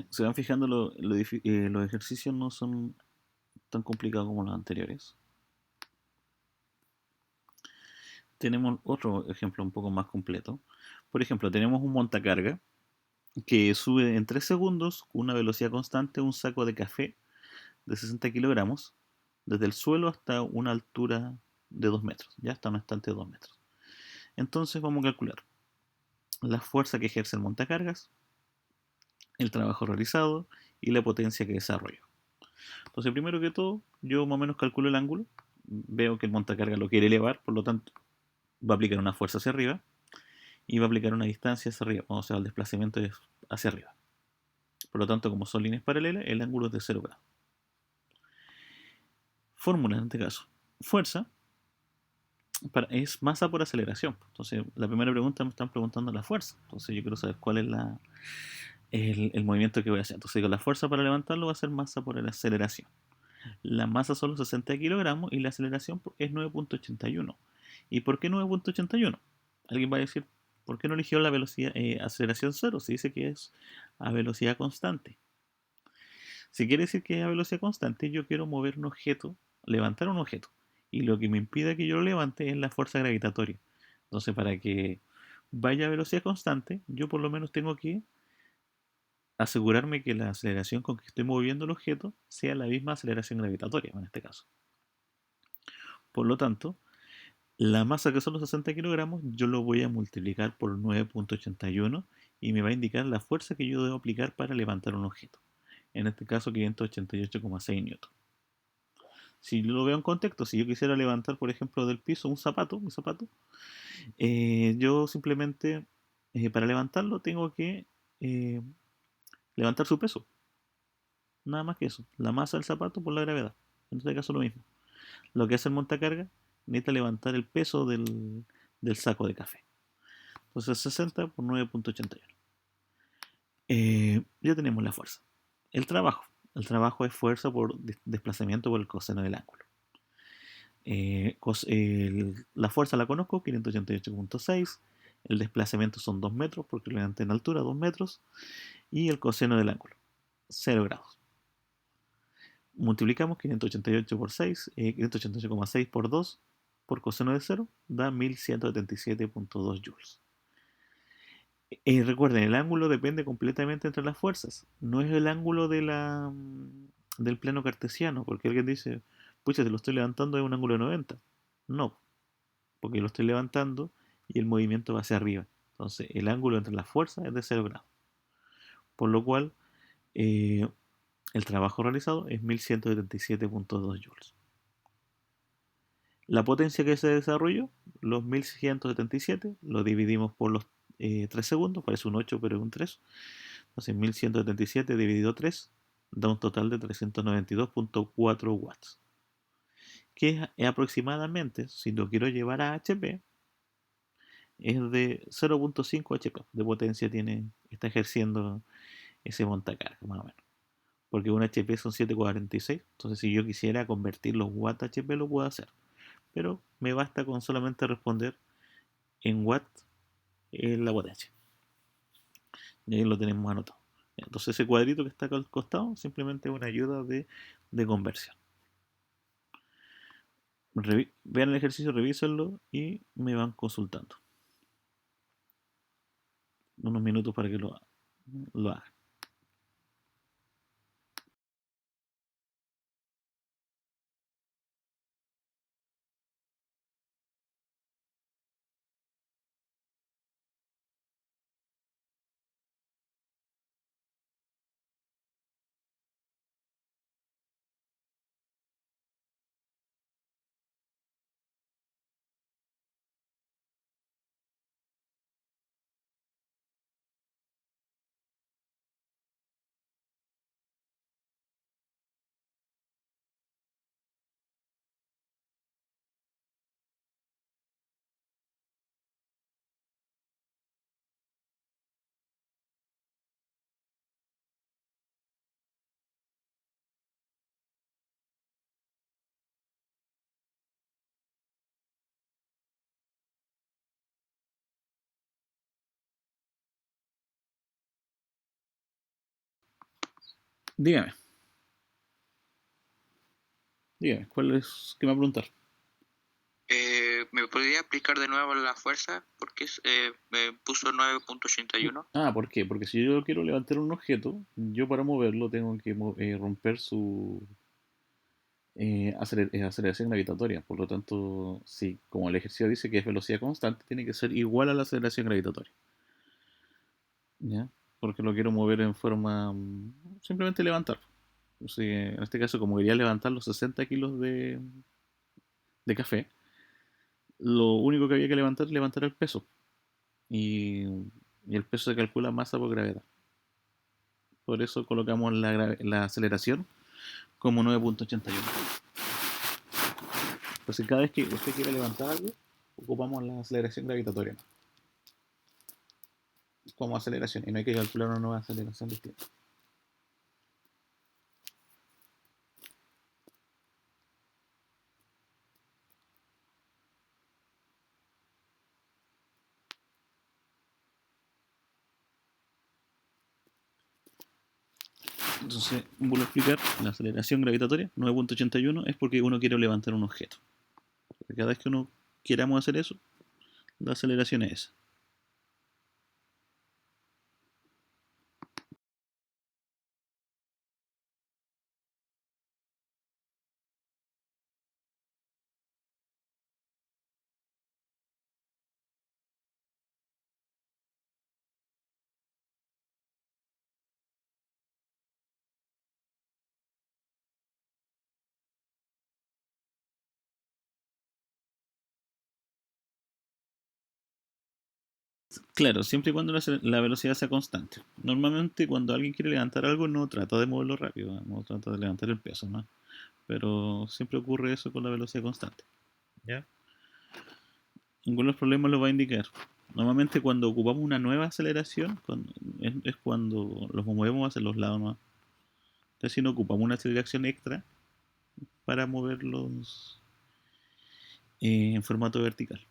Se van fijando, los ejercicios no son tan complicados como los anteriores. Tenemos otro ejemplo un poco más completo. Por ejemplo, tenemos un montacarga que sube en 3 segundos con una velocidad constante un saco de café de 60 kilogramos desde el suelo hasta una altura de 2 metros, ya hasta un estante de 2 metros. Entonces vamos a calcular la fuerza que ejerce el montacargas, el trabajo realizado y la potencia que desarrolla. Entonces, primero que todo, yo más o menos calculo el ángulo, veo que el montacargas lo quiere elevar, por lo tanto va a aplicar una fuerza hacia arriba y va a aplicar una distancia hacia arriba, o sea, el desplazamiento es hacia arriba. Por lo tanto, como son líneas paralelas, el ángulo es de 0 grados. Fórmula en este caso. Fuerza es masa por aceleración. Entonces, la primera pregunta me están preguntando la fuerza. Entonces, yo quiero saber cuál es el movimiento que voy a hacer. Entonces, digo, la fuerza para levantarlo va a ser masa por la aceleración. La masa son los 60 kilogramos y la aceleración es 9.81. ¿Y por qué 9.81? Alguien va a decir, ¿por qué no eligió la velocidad, aceleración cero? Se dice que es a velocidad constante. Si quiere decir que es a velocidad constante, yo quiero mover un objeto, levantar un objeto. Y lo que me impide que yo lo levante es la fuerza gravitatoria. Entonces, para que vaya a velocidad constante, yo por lo menos tengo que asegurarme que la aceleración con que estoy moviendo el objeto sea la misma aceleración gravitatoria, en este caso. Por lo tanto, la masa que son los 60 kilogramos, yo lo voy a multiplicar por 9.81 y me va a indicar la fuerza que yo debo aplicar para levantar un objeto. En este caso, 588,6 newton. Si lo veo en contexto, si yo quisiera levantar, por ejemplo, del piso un zapato, yo simplemente para levantarlo tengo que eh, levantar su peso. Nada más que eso. La masa del zapato por la gravedad. En este caso lo mismo. Lo que hace el montacarga necesita levantar el peso del saco de café. Entonces 60 por 9.81. Ya tenemos la fuerza. El trabajo. El trabajo es fuerza por desplazamiento por el coseno del ángulo. La fuerza la conozco, 588,6. El desplazamiento son 2 metros, porque lo levanté en altura, 2 metros. Y el coseno del ángulo, 0 grados. Multiplicamos 588 por 6, 588,6 por 2, por coseno de 0, da 1177,2 joules. Recuerden, el ángulo depende completamente entre las fuerzas. No es el ángulo del plano cartesiano, porque alguien dice, pucha, te lo estoy levantando es un ángulo de 90. No, porque lo estoy levantando y el movimiento va hacia arriba. Entonces, el ángulo entre las fuerzas es de 0 grados. Por lo cual, eh, el trabajo realizado es 1177,2 joules. La potencia que se desarrolló, los 1177, lo dividimos por los 3 segundos, parece un 8 pero es un 3. Entonces 1177 dividido 3 da un total de 392,4 watts. Que es aproximadamente, si lo quiero llevar a HP, es de 0.5 HP de potencia está ejerciendo ese montacarga, más o menos. Porque un HP son 7,46. Entonces, si yo quisiera convertir los watts a HP, lo puedo hacer. Pero me basta con solamente responder en watts la potencia. Y ahí lo tenemos anotado. Entonces, ese cuadrito que está acá al costado simplemente es una ayuda de conversión. Vean el ejercicio, revísenlo y me van consultando. Unos minutos para que lo hagan. Dígame, dígame, ¿cuál es? ¿Qué me va a preguntar? ¿Me podría explicar de nuevo la fuerza? Porque me puso 9.81. ¿Por qué? Porque si yo quiero levantar un objeto, yo para moverlo tengo que romper su aceleración gravitatoria. Por lo tanto, si como el ejercicio dice que es velocidad constante, tiene que ser igual a la aceleración gravitatoria. ¿Ya? Porque lo quiero mover en forma simplemente levantar. O sea, en este caso, como quería levantar los 60 kilos de café, lo único que había que levantar el peso. Y, y el peso se calcula masa por gravedad. Por eso colocamos la aceleración como 9.81. Entonces cada vez que usted quiere levantar algo, ocupamos la aceleración gravitatoria como aceleración y no hay que calcular una nueva aceleración distinta. Entonces, vuelvo a explicar, la aceleración gravitatoria 9.81 es porque uno quiere levantar un objeto. Porque cada vez que uno queramos hacer eso, la aceleración es esa. Claro, siempre y cuando la velocidad sea constante. Normalmente cuando alguien quiere levantar algo no trata de moverlo rápido, no trata de levantar el peso, ¿no? Pero siempre ocurre eso con la velocidad constante. ¿Ya? Ninguno de los problemas lo va a indicar. Normalmente cuando ocupamos una nueva aceleración es cuando los movemos hacia los lados más. Entonces si no ocupamos una aceleración extra para moverlos en formato vertical.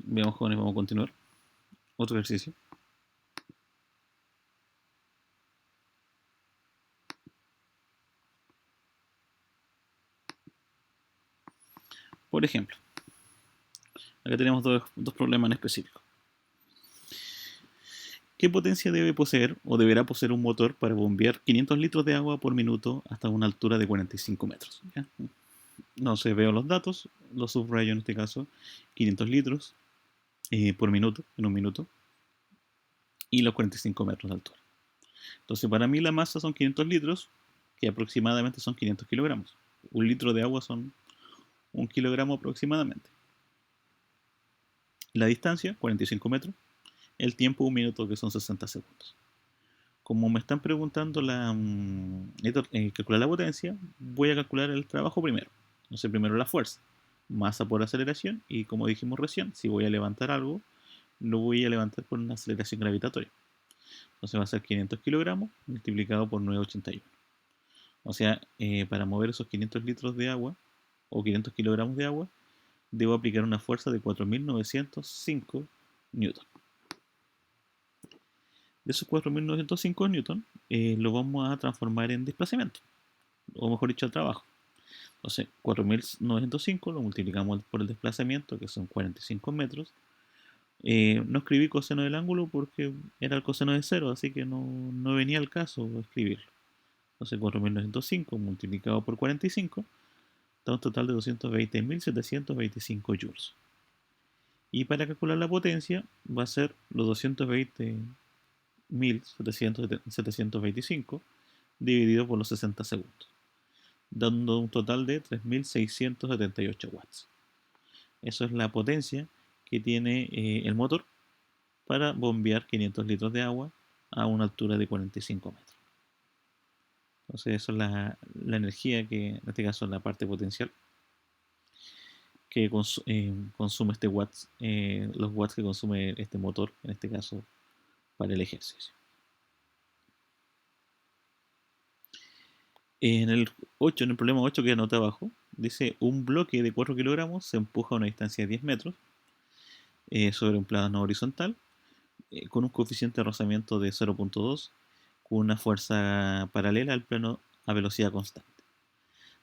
Veamos, jóvenes, vamos a continuar. Otro ejercicio. Por ejemplo, acá tenemos dos problemas en específico. ¿Qué potencia debe poseer o deberá poseer un motor para bombear 500 litros de agua por minuto hasta una altura de 45 metros? ¿Ya? No sé, veo los datos, los subrayo en este caso, 500 litros por minuto, en un minuto, y los 45 metros de altura. Entonces, para mí la masa son 500 litros, que aproximadamente son 500 kilogramos. Un litro de agua son 1 kilogramo aproximadamente. La distancia, 45 metros. El tiempo, 1 minuto, que son 60 segundos. Como me están preguntando calcular la potencia, voy a calcular el trabajo primero. Entonces, primero la fuerza, masa por aceleración, y como dijimos recién, si voy a levantar algo, lo voy a levantar por una aceleración gravitatoria. Entonces va a ser 500 kilogramos multiplicado por 981. O sea, para mover esos 500 litros de agua o 500 kilogramos de agua, debo aplicar una fuerza de 4.905 newton. De esos 4.905 newton, lo vamos a transformar en desplazamiento, o mejor dicho, trabajo. Entonces, 4.905 lo multiplicamos por el desplazamiento, que son 45 metros. No escribí coseno del ángulo porque era el coseno de 0, así que no venía al caso escribirlo. Entonces 4.905 multiplicado por 45 da un total de 220.725 joules. Y para calcular la potencia va a ser los 220.725 dividido por los 60 segundos, dando un total de 3.678 watts. Eso es la potencia que tiene el motor para bombear 500 litros de agua a una altura de 45 metros. Entonces eso es la energía que, en este caso, es la parte potencial que consume este watts, los watts que consume este motor, en este caso, para el ejercicio. En el problema 8 que anoté abajo, dice un bloque de 4 kilogramos se empuja a una distancia de 10 metros sobre un plano horizontal con un coeficiente de rozamiento de 0.2 con una fuerza paralela al plano a velocidad constante.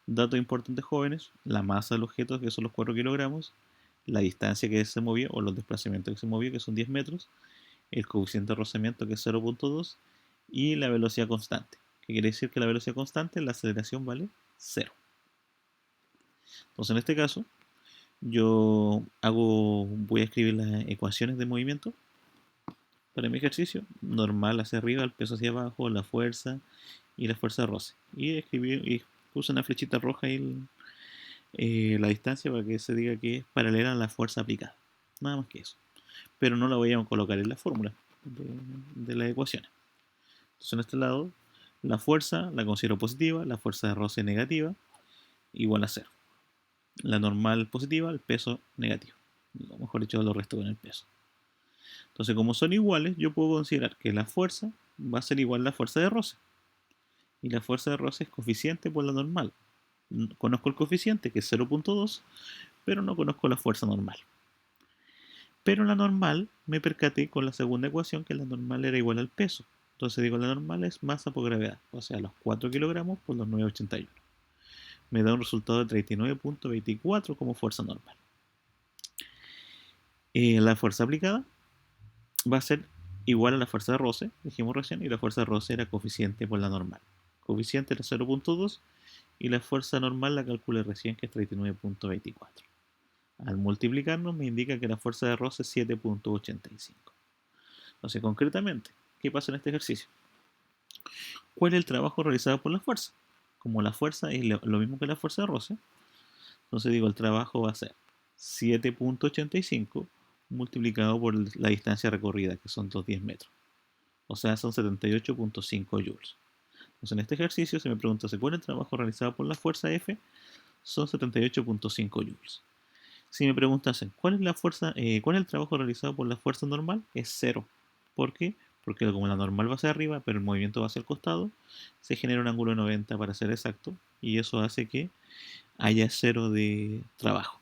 Datos importantes, jóvenes: la masa del objeto, que son los 4 kilogramos, la distancia que se movió o los desplazamientos que se movió, que son 10 metros, el coeficiente de rozamiento, que es 0.2, y la velocidad constante, que quiere decir que la velocidad constante, la aceleración vale 0. Entonces, en este caso, voy a escribir las ecuaciones de movimiento para mi ejercicio: normal hacia arriba, el peso hacia abajo, la fuerza y la fuerza de roce. Y puse una flechita roja y la distancia para que se diga que es paralela a la fuerza aplicada. Nada más que eso. Pero no la voy a colocar en la fórmula de las ecuaciones. Entonces, en este lado, la fuerza la considero positiva, la fuerza de roce negativa, igual a 0. La normal positiva, el peso negativo. O mejor dicho, lo resto con el peso. Entonces, como son iguales, yo puedo considerar que la fuerza va a ser igual a la fuerza de roce. Y la fuerza de roce es coeficiente por la normal. Conozco el coeficiente, que es 0.2, pero no conozco la fuerza normal. Pero la normal me percaté con la segunda ecuación que la normal era igual al peso. Entonces digo, la normal es masa por gravedad, o sea, los 4 kilogramos por los 981. Me da un resultado de 39.24 como fuerza normal. La fuerza aplicada va a ser igual a la fuerza de roce, dijimos recién, y la fuerza de roce era coeficiente por la normal. Coeficiente era 0.2 y la fuerza normal la calculé recién, que es 39.24. Al multiplicarnos me indica que la fuerza de roce es 7.85. Entonces, concretamente, ¿qué pasa en este ejercicio? ¿Cuál es el trabajo realizado por la fuerza? Como la fuerza es lo mismo que la fuerza de roce, entonces digo, el trabajo va a ser 7.85 multiplicado por la distancia recorrida, que son los 10 metros. O sea, son 78.5 joules. Entonces, en este ejercicio, se me pregunta cuál es el trabajo realizado por la fuerza F, son 78.5 joules. Si me preguntasen cuál es el trabajo realizado por la fuerza normal, es 0. ¿Por qué? Porque como la normal va hacia arriba, pero el movimiento va hacia el costado, se genera un ángulo de 90 para ser exacto, y eso hace que haya 0 de trabajo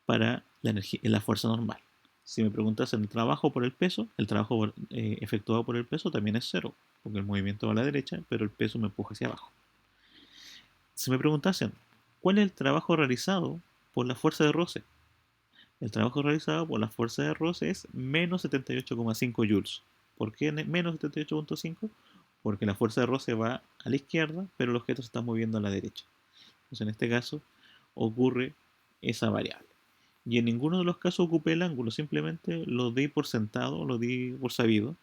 para la fuerza normal. Si me preguntasen el trabajo por el peso, el trabajo efectuado por el peso también es cero, porque el movimiento va a la derecha, pero el peso me empuja hacia abajo. Si me preguntasen, ¿cuál es el trabajo realizado por la fuerza de roce? El trabajo realizado por la fuerza de roce es menos 78,5 joules. ¿Por qué menos 78,5? Porque la fuerza de roce va a la izquierda, pero el objeto se está moviendo a la derecha. Entonces, en este caso, ocurre esa variable. Y en ninguno de los casos ocupé el ángulo, simplemente lo di por sentado, lo di por sabido,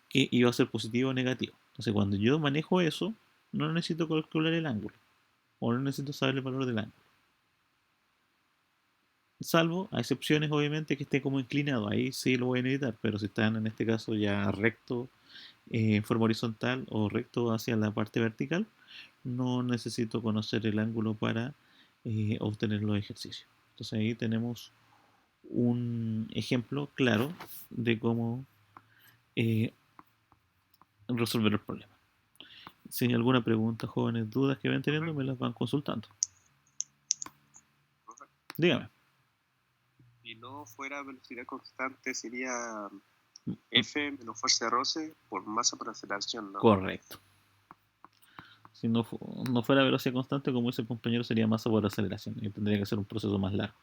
que iba a ser positivo o negativo. Entonces, cuando yo manejo eso, no necesito calcular el ángulo, o no necesito saber el valor del ángulo. Salvo a excepciones, obviamente, que esté como inclinado, ahí sí lo voy a necesitar, pero si están en este caso ya recto en forma horizontal o recto hacia la parte vertical, no necesito conocer el ángulo para obtener los ejercicios. Entonces ahí tenemos un ejemplo claro de cómo eh, resolver el problema. Si hay alguna pregunta, jóvenes, dudas que vayan teniendo, me las van consultando. Dígame. Si no fuera velocidad constante, sería F menos fuerza de roce por masa por aceleración, ¿no? Correcto. Si no, no fuera velocidad constante, como dice el compañero, sería masa por aceleración y tendría que ser un proceso más largo.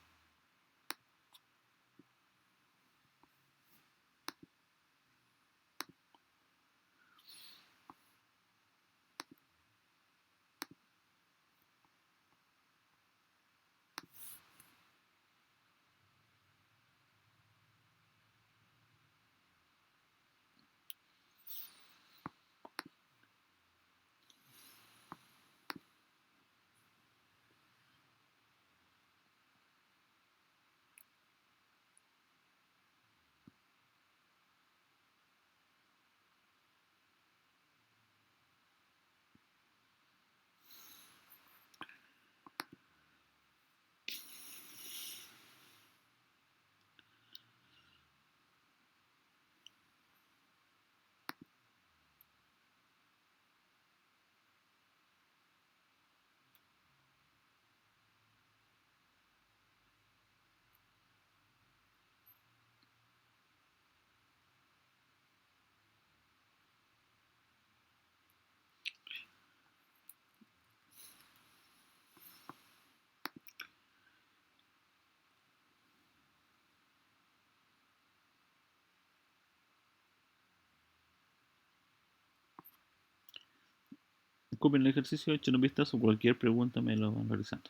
Copien el ejercicio, echen un vistazo, cualquier pregunta me lo van realizando.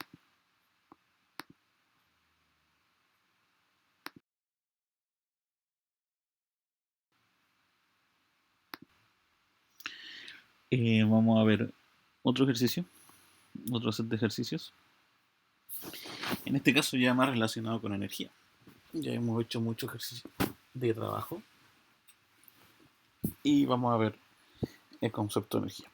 Vamos a ver otro ejercicio, otro set de ejercicios. En este caso ya más relacionado con energía. Ya hemos hecho mucho ejercicio de trabajo y vamos a ver el concepto de energía.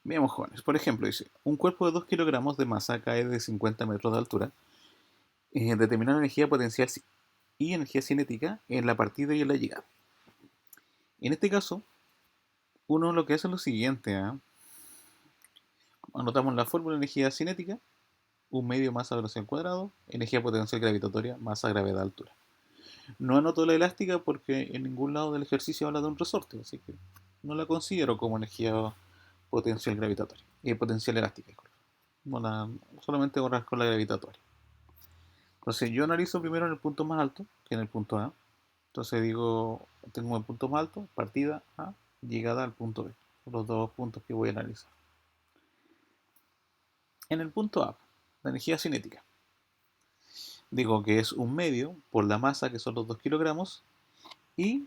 Veamos, jóvenes. Por ejemplo, dice, un cuerpo de 2 kilogramos de masa cae de 50 metros de altura. Determinar energía potencial y energía cinética en la partida y en la llegada. En este caso, uno lo que hace es lo siguiente. Anotamos la fórmula de energía cinética, un medio masa velocidad al cuadrado, energía potencial gravitatoria, masa gravedad altura. No anoto la elástica porque en ningún lado del ejercicio habla de un resorte, así que no la considero como energía potencial gravitatoria, potencial elástica. No la, solamente con la gravitatoria. Entonces yo analizo primero en el punto más alto, que en el punto A. Entonces digo, tengo el punto más alto, partida A, llegada al punto B. Son los dos puntos que voy a analizar. En el punto A, la energía cinética. Digo que es un medio por la masa, que son los 2 kilogramos, y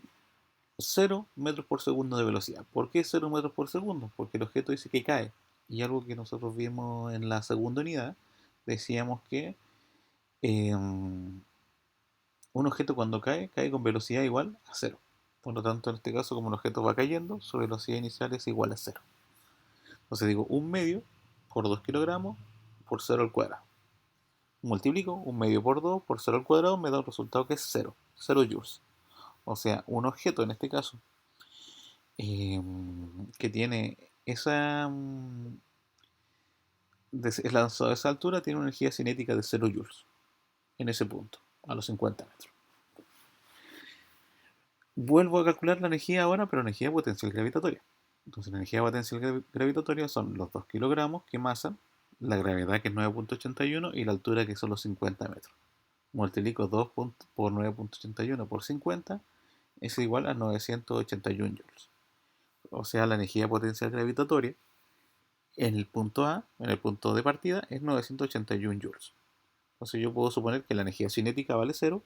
0 metros por segundo de velocidad. ¿Por qué 0 metros por segundo? Porque el objeto dice que cae. Y algo que nosotros vimos en la segunda unidad, decíamos que un objeto cuando cae, cae con velocidad igual a 0. Por lo tanto, en este caso, como el objeto va cayendo, su velocidad inicial es igual a 0. Entonces digo, un medio por 2 kilogramos por 0 al cuadrado. Multiplico un medio por 2 por 0 al cuadrado, me da un resultado que es 0. 0 joules. O sea, un objeto en este caso, que tiene esa... es lanzado a esa altura, tiene una energía cinética de 0 joules en ese punto, a los 50 metros. Vuelvo a calcular la energía ahora, pero energía potencial gravitatoria. Entonces la energía potencial gravitatoria son los 2 kilogramos que masa, la gravedad que es 9.81 y la altura que son los 50 metros. Multiplico 2 por 9.81 por 50 es igual a 981 joules. O sea, la energía potencial gravitatoria en el punto A, en el punto de partida, es 981 joules. Entonces yo puedo suponer que la energía cinética vale 0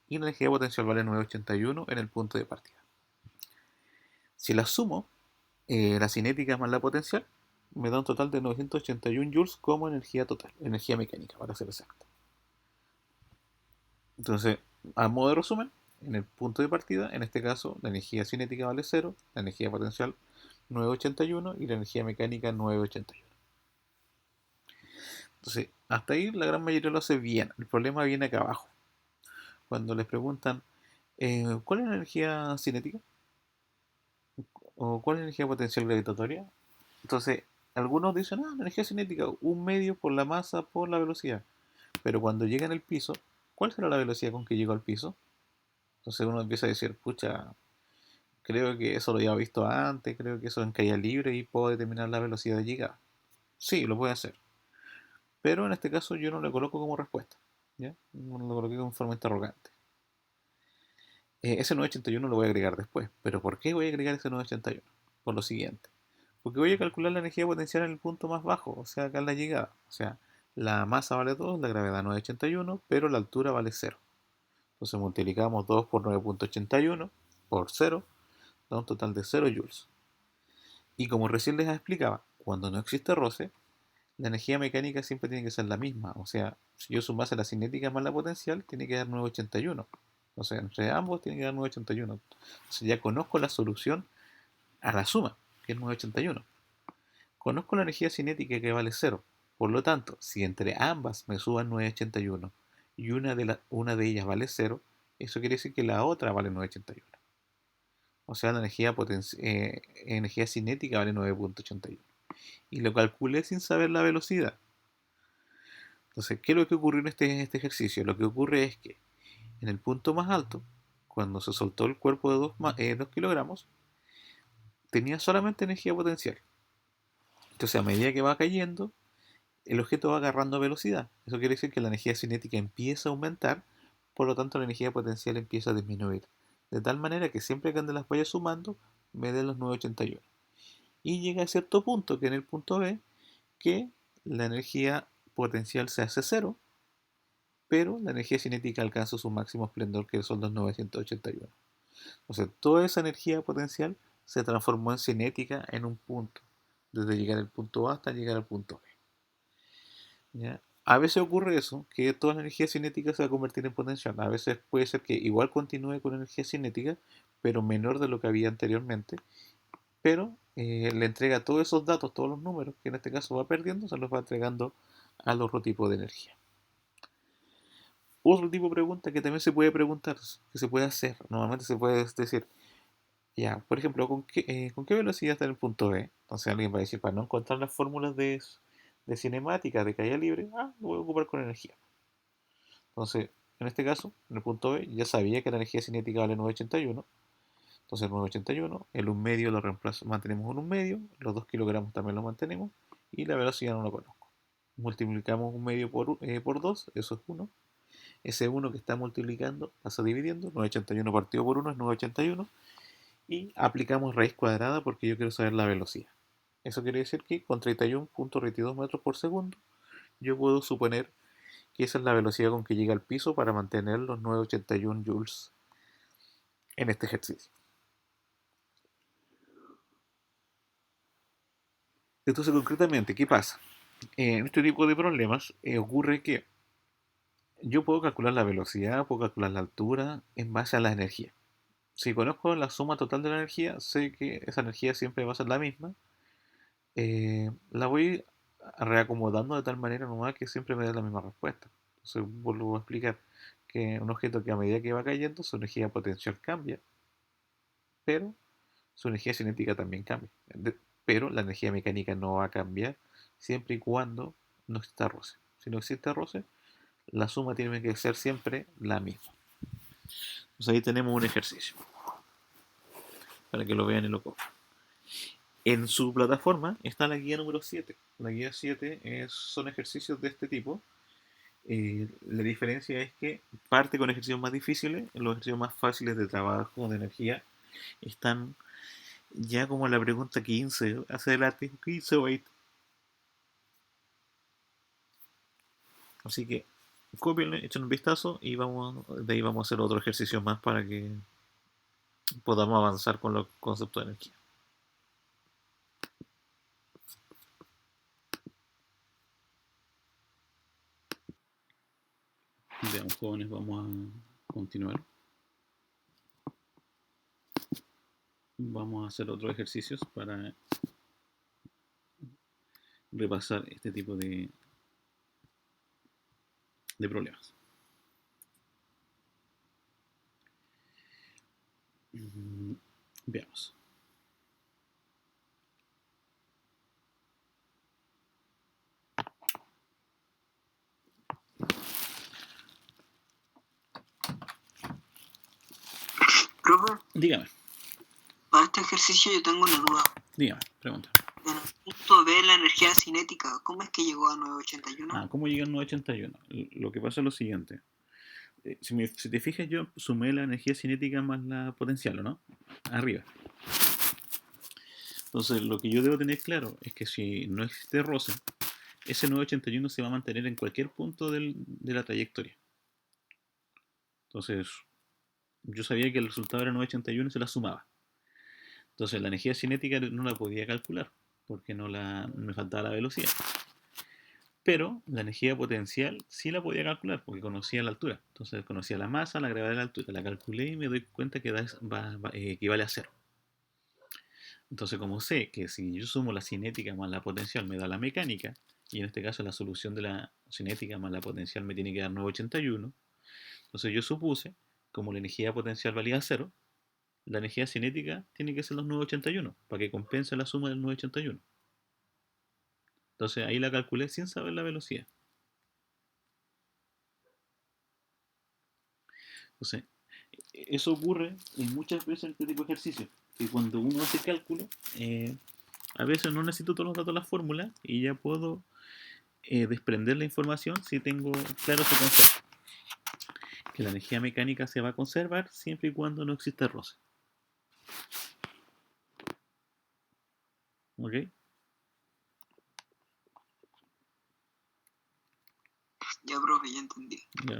y la energía potencial vale 981 en el punto de partida. Si la sumo, la cinética más la potencial, me da un total de 981 joules como energía total, energía mecánica, para ser exacto. Entonces, a modo de resumen, en el punto de partida, en este caso, la energía cinética vale 0, la energía potencial 981 y la energía mecánica 981. Entonces, hasta ahí la gran mayoría lo hace bien. El problema viene acá abajo. Cuando les preguntan, ¿cuál es la energía cinética? ¿O cuál es la energía potencial gravitatoria? Entonces, algunos dicen, la energía cinética, un medio por la masa por la velocidad. Pero cuando llegan al piso, ¿cuál será la velocidad con que llegó al piso? Entonces uno empieza a decir, pucha, creo que eso lo había visto antes, creo que eso en caída libre y puedo determinar la velocidad de llegada. Sí, lo puede hacer. Pero en este caso yo no lo coloco como respuesta. ¿Ya? No lo coloqué como forma interrogante. Ese 981 lo voy a agregar después. ¿Pero por qué voy a agregar ese 981? Por lo siguiente. Porque voy a calcular la energía potencial en el punto más bajo, o sea, acá en la llegada. O sea, la masa vale 2, la gravedad 981, pero la altura vale 0. Entonces multiplicamos 2 por 9.81 por 0, da un total de 0 joules. Y como recién les explicaba, cuando no existe roce, la energía mecánica siempre tiene que ser la misma. O sea, si yo sumase la cinética más la potencial, tiene que dar 981. O sea, entre ambos tiene que dar 981. Entonces ya conozco la solución a la suma, que es 981. Conozco la energía cinética que vale 0. Por lo tanto, si entre ambas me suban 981 y una de ellas vale 0, eso quiere decir que la otra vale 981. O sea, la energía cinética vale 9.81. Y lo calculé sin saber la velocidad. Entonces, ¿qué es lo que ocurrió en este ejercicio? Lo que ocurre es que en el punto más alto, cuando se soltó el cuerpo de 2 kilogramos, tenía solamente energía potencial. Entonces, a medida que va cayendo, el objeto va agarrando velocidad. Eso quiere decir que la energía cinética empieza a aumentar, por lo tanto la energía potencial empieza a disminuir. De tal manera que siempre que ande las vaya sumando, me den los 981. Y llega a cierto punto, que en el punto B, que la energía potencial se hace cero, pero la energía cinética alcanza su máximo esplendor, que son los 981. O sea, toda esa energía potencial se transformó en cinética en un punto, desde llegar al punto A hasta llegar al punto B. ¿Ya? A veces ocurre eso, que toda la energía cinética se va a convertir en potencial. A veces puede ser que igual continúe con energía cinética, pero menor de lo que había anteriormente. Pero le entrega todos esos datos, todos los números, que en este caso va perdiendo, se los va entregando al otro tipo de energía. Otro tipo de pregunta que también se puede preguntar, que se puede hacer, normalmente se puede decir, ya, por ejemplo, ¿con qué velocidad está en el punto B? Entonces alguien va a decir, para no encontrar las fórmulas de cinemática, de caída libre, lo voy a ocupar con energía. Entonces, en este caso, en el punto B, ya sabía que la energía cinética vale 981. Entonces, 981, el 1 medio lo mantenemos en 1 medio, los 2 kilogramos también lo mantenemos, y la velocidad no lo conozco. Multiplicamos 1 medio por 2, eso es 1. Ese 1 que está multiplicando pasa dividiendo, 981 partido por 1 es 981, y aplicamos raíz cuadrada porque yo quiero saber la velocidad. Eso quiere decir que con 31.22 metros por segundo yo puedo suponer que esa es la velocidad con que llega al piso para mantener los 981 joules en este ejercicio. Entonces, concretamente, ¿qué pasa? En este tipo de problemas ocurre que yo puedo calcular la velocidad, puedo calcular la altura en base a la energía. Si conozco la suma total de la energía, sé que esa energía siempre va a ser la misma. La voy reacomodando de tal manera nomás que siempre me dé la misma respuesta. Entonces vuelvo a explicar que un objeto que a medida que va cayendo su energía potencial cambia, pero su energía cinética también cambia. Pero la energía mecánica no va a cambiar siempre y cuando no exista roce. Si no existe roce, la suma tiene que ser siempre la misma. Entonces ahí tenemos un ejercicio para que lo vean y lo cojan. En su plataforma está la guía número 7. La guía 7 son ejercicios de este tipo. La diferencia es que parte con ejercicios más difíciles, los ejercicios más fáciles de trabajo, de energía, están ya como en la pregunta 15, hacia adelante, 15 o 20. Así que copienle, echen un vistazo y de ahí vamos a hacer otro ejercicio más para que podamos avanzar con los conceptos de energía. Veamos, jóvenes, vamos a continuar. Vamos a hacer otros ejercicios para repasar este tipo de problemas. Veamos. Profe, Dígame, para este ejercicio yo tengo una duda. dígame, pregunta. En el punto B, la energía cinética, ¿cómo es que llegó a 981? ¿Cómo llega al 981? Lo que pasa es lo siguiente. Si te fijas, yo sumé la energía cinética más la potencial, ¿o no? Arriba. Entonces, lo que yo debo tener claro es que si no existe roce, ese 981 se va a mantener en cualquier punto de la trayectoria. Entonces, yo sabía que el resultado era 981 y se la sumaba. Entonces, la energía cinética no la podía calcular porque me faltaba la velocidad. Pero la energía potencial sí la podía calcular porque conocía la altura. Entonces conocía la masa, la gravedad y la altura. La calculé y me doy cuenta que equivale a 0. Entonces, como sé que si yo sumo la cinética más la potencial me da la mecánica, y en este caso la solución de la cinética más la potencial me tiene que dar 981, entonces yo supuse, como la energía potencial valía 0, la energía cinética tiene que ser los 981 para que compense la suma del 981. Entonces ahí la calculé sin saber la velocidad. Entonces, eso ocurre muchas veces en este tipo de ejercicios, que cuando uno hace cálculo, a veces no necesito todos los datos de la fórmula y ya puedo desprender la información si tengo claro ese concepto. Que la energía mecánica se va a conservar siempre y cuando no exista roce. ¿Ok? Ya, profe, ya entendí. Ya.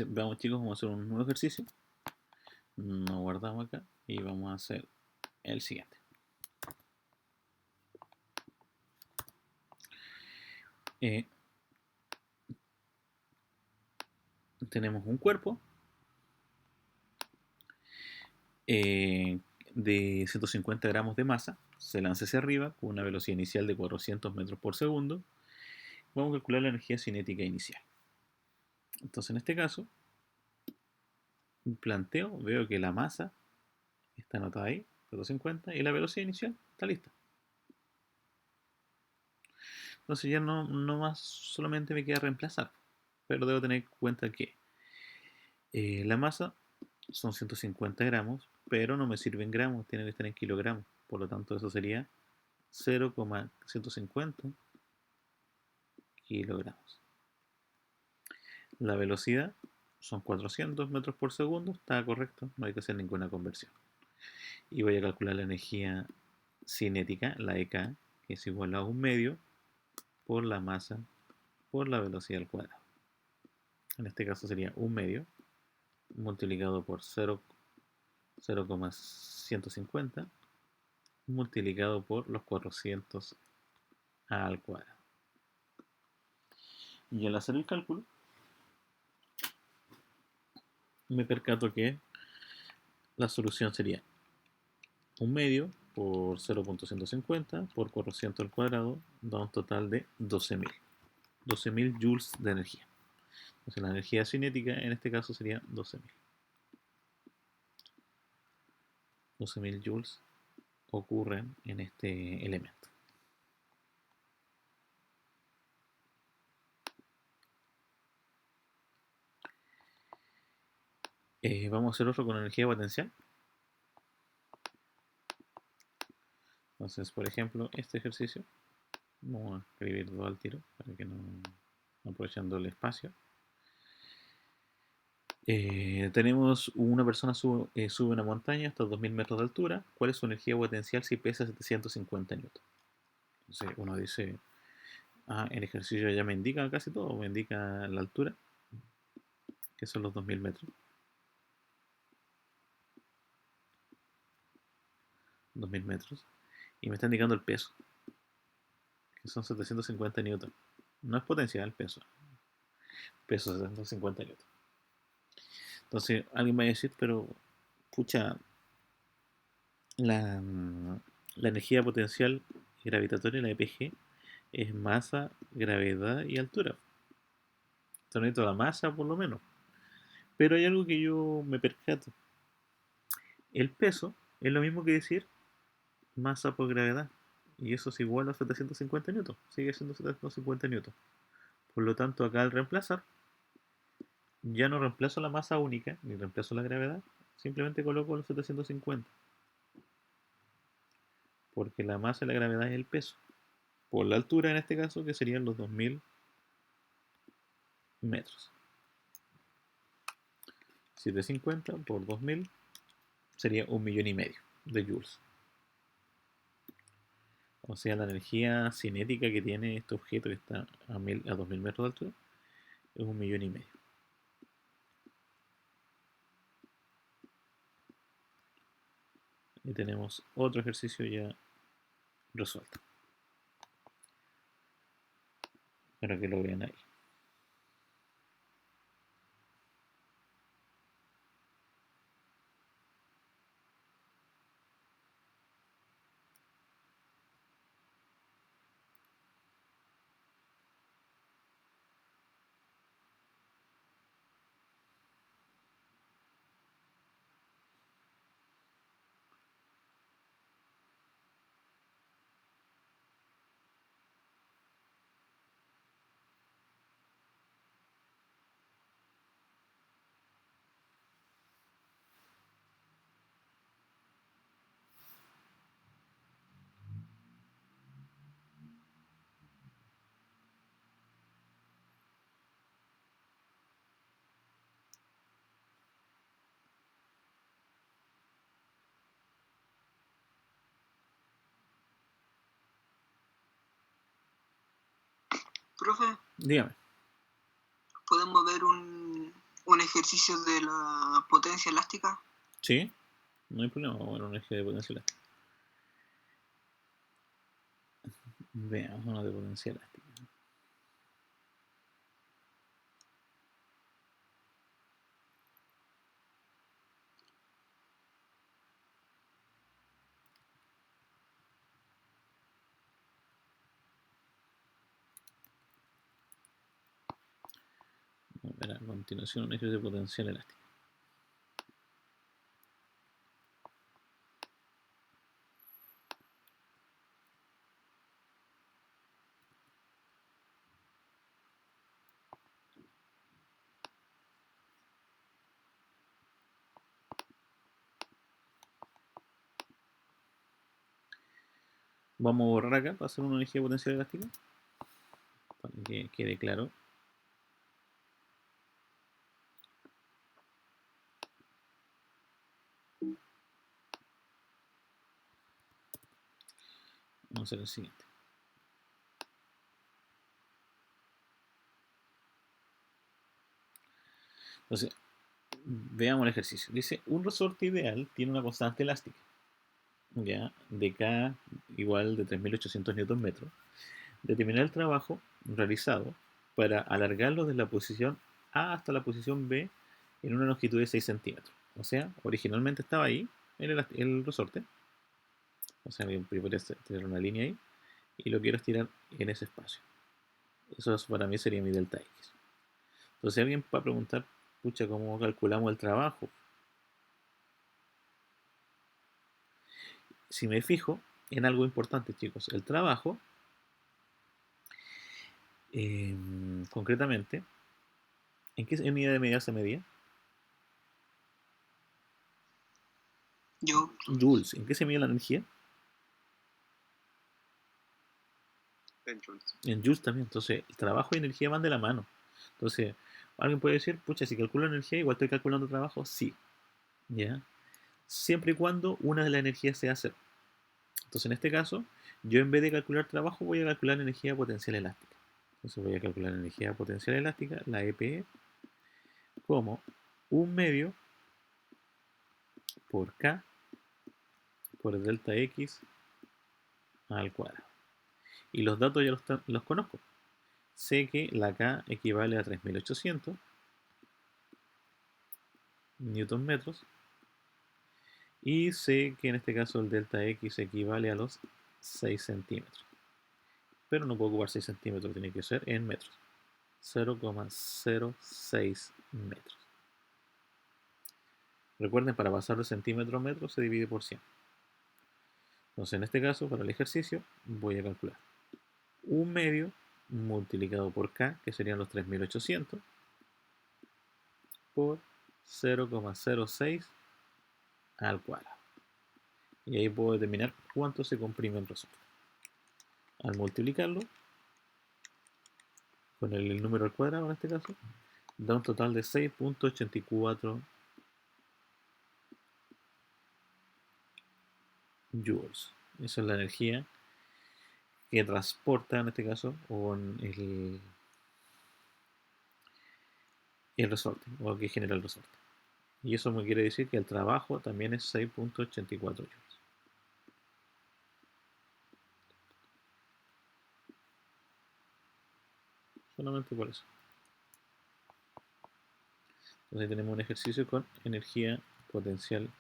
Vamos, chicos, vamos a hacer un nuevo ejercicio. Nos guardamos acá y vamos a hacer el siguiente. Tenemos un cuerpo de 150 gramos de masa, se lanza hacia arriba con una velocidad inicial de 400 metros por segundo. Vamos a calcular la energía cinética inicial. Entonces, en este caso, planteo, veo que la masa está anotada ahí, 450, y la velocidad inicial está lista. Entonces ya no más solamente me queda reemplazar, pero debo tener en cuenta que la masa son 150 gramos, pero no me sirve en gramos, tiene que estar en kilogramos. Por lo tanto, eso sería 0,150 kilogramos. La velocidad son 400 metros por segundo, está correcto, no hay que hacer ninguna conversión. Y voy a calcular la energía cinética, la EK, que es igual a 1/2 por la masa por la velocidad al cuadrado. En este caso sería 1/2 multiplicado por 0,150 multiplicado por los 400 al cuadrado. Y al hacer el cálculo, me percato que la solución sería 1 medio por 0.150 por 400 al cuadrado, da un total de 12.000. 12.000 joules de energía. Entonces la energía cinética en este caso sería 12.000. 12.000 joules ocurren en este elemento. Vamos a hacer otro con energía potencial. Entonces, por ejemplo, este ejercicio, vamos a escribir dos al tiro para que no aprovechando el espacio. Tenemos una persona sube una montaña hasta 2000 metros de altura. ¿Cuál es su energía potencial si pesa 750 newton? Entonces uno dice, el ejercicio ya me indica casi todo, me indica la altura, que son los 2000 metros. 2000 metros. Y me está indicando el peso, que son 750 newton. No es potencial el peso. Peso 750 newton. Entonces alguien va a decir, pero, pucha, la, la energía potencial gravitatoria, la EPG, es masa, gravedad y altura. Entonces necesito la masa por lo menos. Pero hay algo que yo me percato. El peso es lo mismo que decir masa por gravedad. Y eso es igual a 750 newton. Sigue siendo 750 newton. Por lo tanto, acá al reemplazar, ya no reemplazo la masa única, ni reemplazo la gravedad. Simplemente coloco los 750. Porque la masa y la gravedad es el peso. Por la altura en este caso, que serían los 2000 metros. 750 por 2000 sería 1,5 millones de joules. O sea, la energía cinética que tiene este objeto que está a 2000 metros de altura es 1,5 millones. Y tenemos otro ejercicio ya resuelto. Para que lo vean ahí. Profe, Dígame. ¿podemos ver un ejercicio de la potencia elástica? ¿Sí? No hay problema. Vamos a ver un eje de potencia elástica. Veamos uno de potencia elástica. Vamos a ver a continuación un eje de potencial elástica. Vamos a borrar acá para hacer una eje de potencial elástica. Para que quede claro. Vamos a hacer el siguiente. Entonces, veamos el ejercicio. Dice, un resorte ideal tiene una constante elástica, ¿ya? De K igual de 3800 Nm. Determinar el trabajo realizado para alargarlo desde la posición A hasta la posición B en una longitud de 6 centímetros. O sea, originalmente estaba ahí el resorte. O sea, podría tirar una línea ahí y lo quiero estirar en ese espacio. Eso para mí sería mi delta X. Entonces, si alguien va a preguntar, pucha, ¿cómo calculamos el trabajo? Si me fijo en algo importante, chicos, el trabajo, concretamente, ¿en qué unidad de medida se medía? Yo, Joules. ¿En qué se mide la energía? En joules. En joules también. Entonces, el trabajo y energía van de la mano. Entonces, alguien puede decir, pucha, si calculo energía, igual estoy calculando trabajo. Sí, ¿ya? Siempre y cuando una de las energías sea cero. Entonces, en este caso, yo en vez de calcular trabajo, voy a calcular energía potencial elástica. Entonces, voy a calcular energía potencial elástica, la EPE, como 1/2 por K por delta X al cuadrado. Y los datos ya los conozco. Sé que la K equivale a 3800 newton metros. Y sé que en este caso el delta X equivale a los 6 centímetros. Pero no puedo ocupar 6 centímetros, tiene que ser en metros. 0,06 metros. Recuerden, para pasar de centímetro a metro se divide por 100. Entonces, en este caso, para el ejercicio, voy a calcular 1/2 multiplicado por K, que serían los 3800, por 0,06 al cuadrado. Y ahí puedo determinar cuánto se comprime el resorte. Al multiplicarlo con el número al cuadrado, en este caso, da un total de 6,84 joules. Esa es la energía que transporta, en este caso, el resorte, o que genera el resorte. Y eso me quiere decir que el trabajo también es 6,84 joules. Solamente por eso. Entonces ahí tenemos un ejercicio con energía potencial.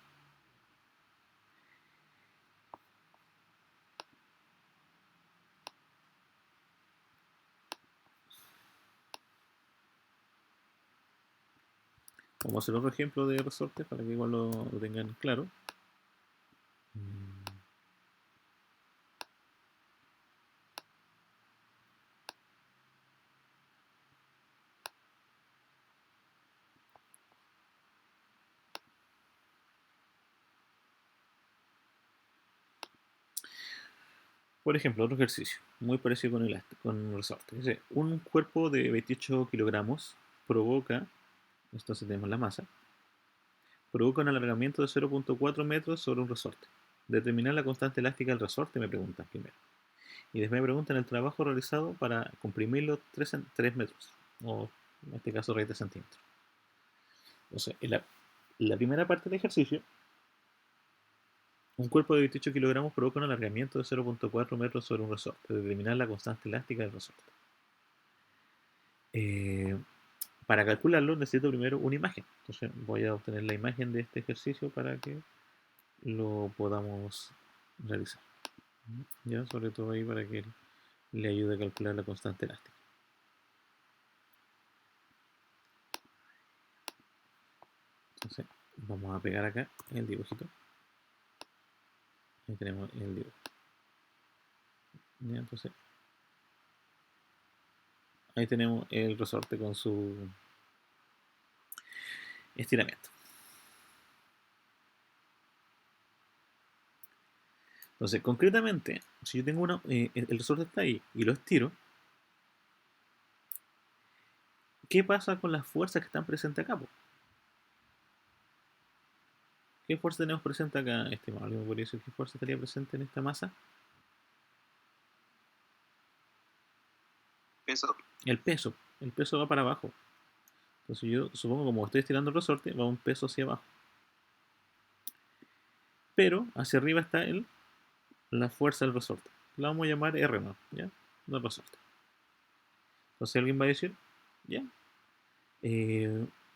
Vamos a hacer otro ejemplo de resorte para que igual lo tengan claro. Por ejemplo, otro ejercicio, muy parecido con un resorte. Dice, un cuerpo de 28 kilogramos provoca, entonces tenemos la masa, provoca un alargamiento de 0,4 metros sobre un resorte. Determinar la constante elástica del resorte, me preguntan primero. Y después me preguntan el trabajo realizado para comprimirlo 3 metros, o en este caso 30 centímetros. Entonces, en la primera parte del ejercicio, un cuerpo de 28 kilogramos provoca un alargamiento de 0,4 metros sobre un resorte. Determinar la constante elástica del resorte. Para calcularlo necesito primero una imagen. Entonces voy a obtener la imagen de este ejercicio para que lo podamos realizar. Ya, sobre todo ahí para que le ayude a calcular la constante elástica. Entonces vamos a pegar acá el dibujito. Ahí tenemos el dibujo. Ya, entonces ahí tenemos el resorte con su estiramiento. Entonces, concretamente, si yo tengo el resorte está ahí y lo estiro, ¿qué pasa con las fuerzas que están presentes acá, po? ¿Qué fuerza tenemos presente acá, estimado? ¿Alguien me podría decir qué fuerza estaría presente en esta masa? Peso. El peso. El peso va para abajo. Entonces yo supongo como estoy estirando el resorte, va un peso hacia abajo. Pero hacia arriba está la fuerza del resorte. La vamos a llamar R, ¿no? ¿Ya? Del resorte. Entonces alguien va a decir, ya,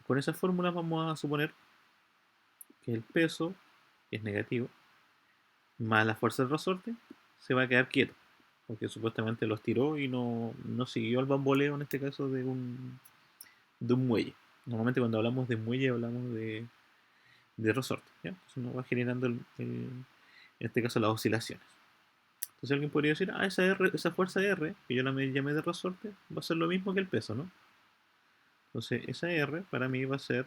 con esas fórmulas vamos a suponer que el peso, que es negativo, más la fuerza del resorte, se va a quedar quieto, porque supuestamente los tiró y no siguió el bamboleo, en este caso, de un muelle. Normalmente cuando hablamos de muelle hablamos de resorte, ¿ya? Entonces nos va generando, en este caso, las oscilaciones. Entonces alguien podría decir, esa fuerza R, que yo la llamé de resorte, va a ser lo mismo que el peso, ¿no? Entonces esa R para mí va a ser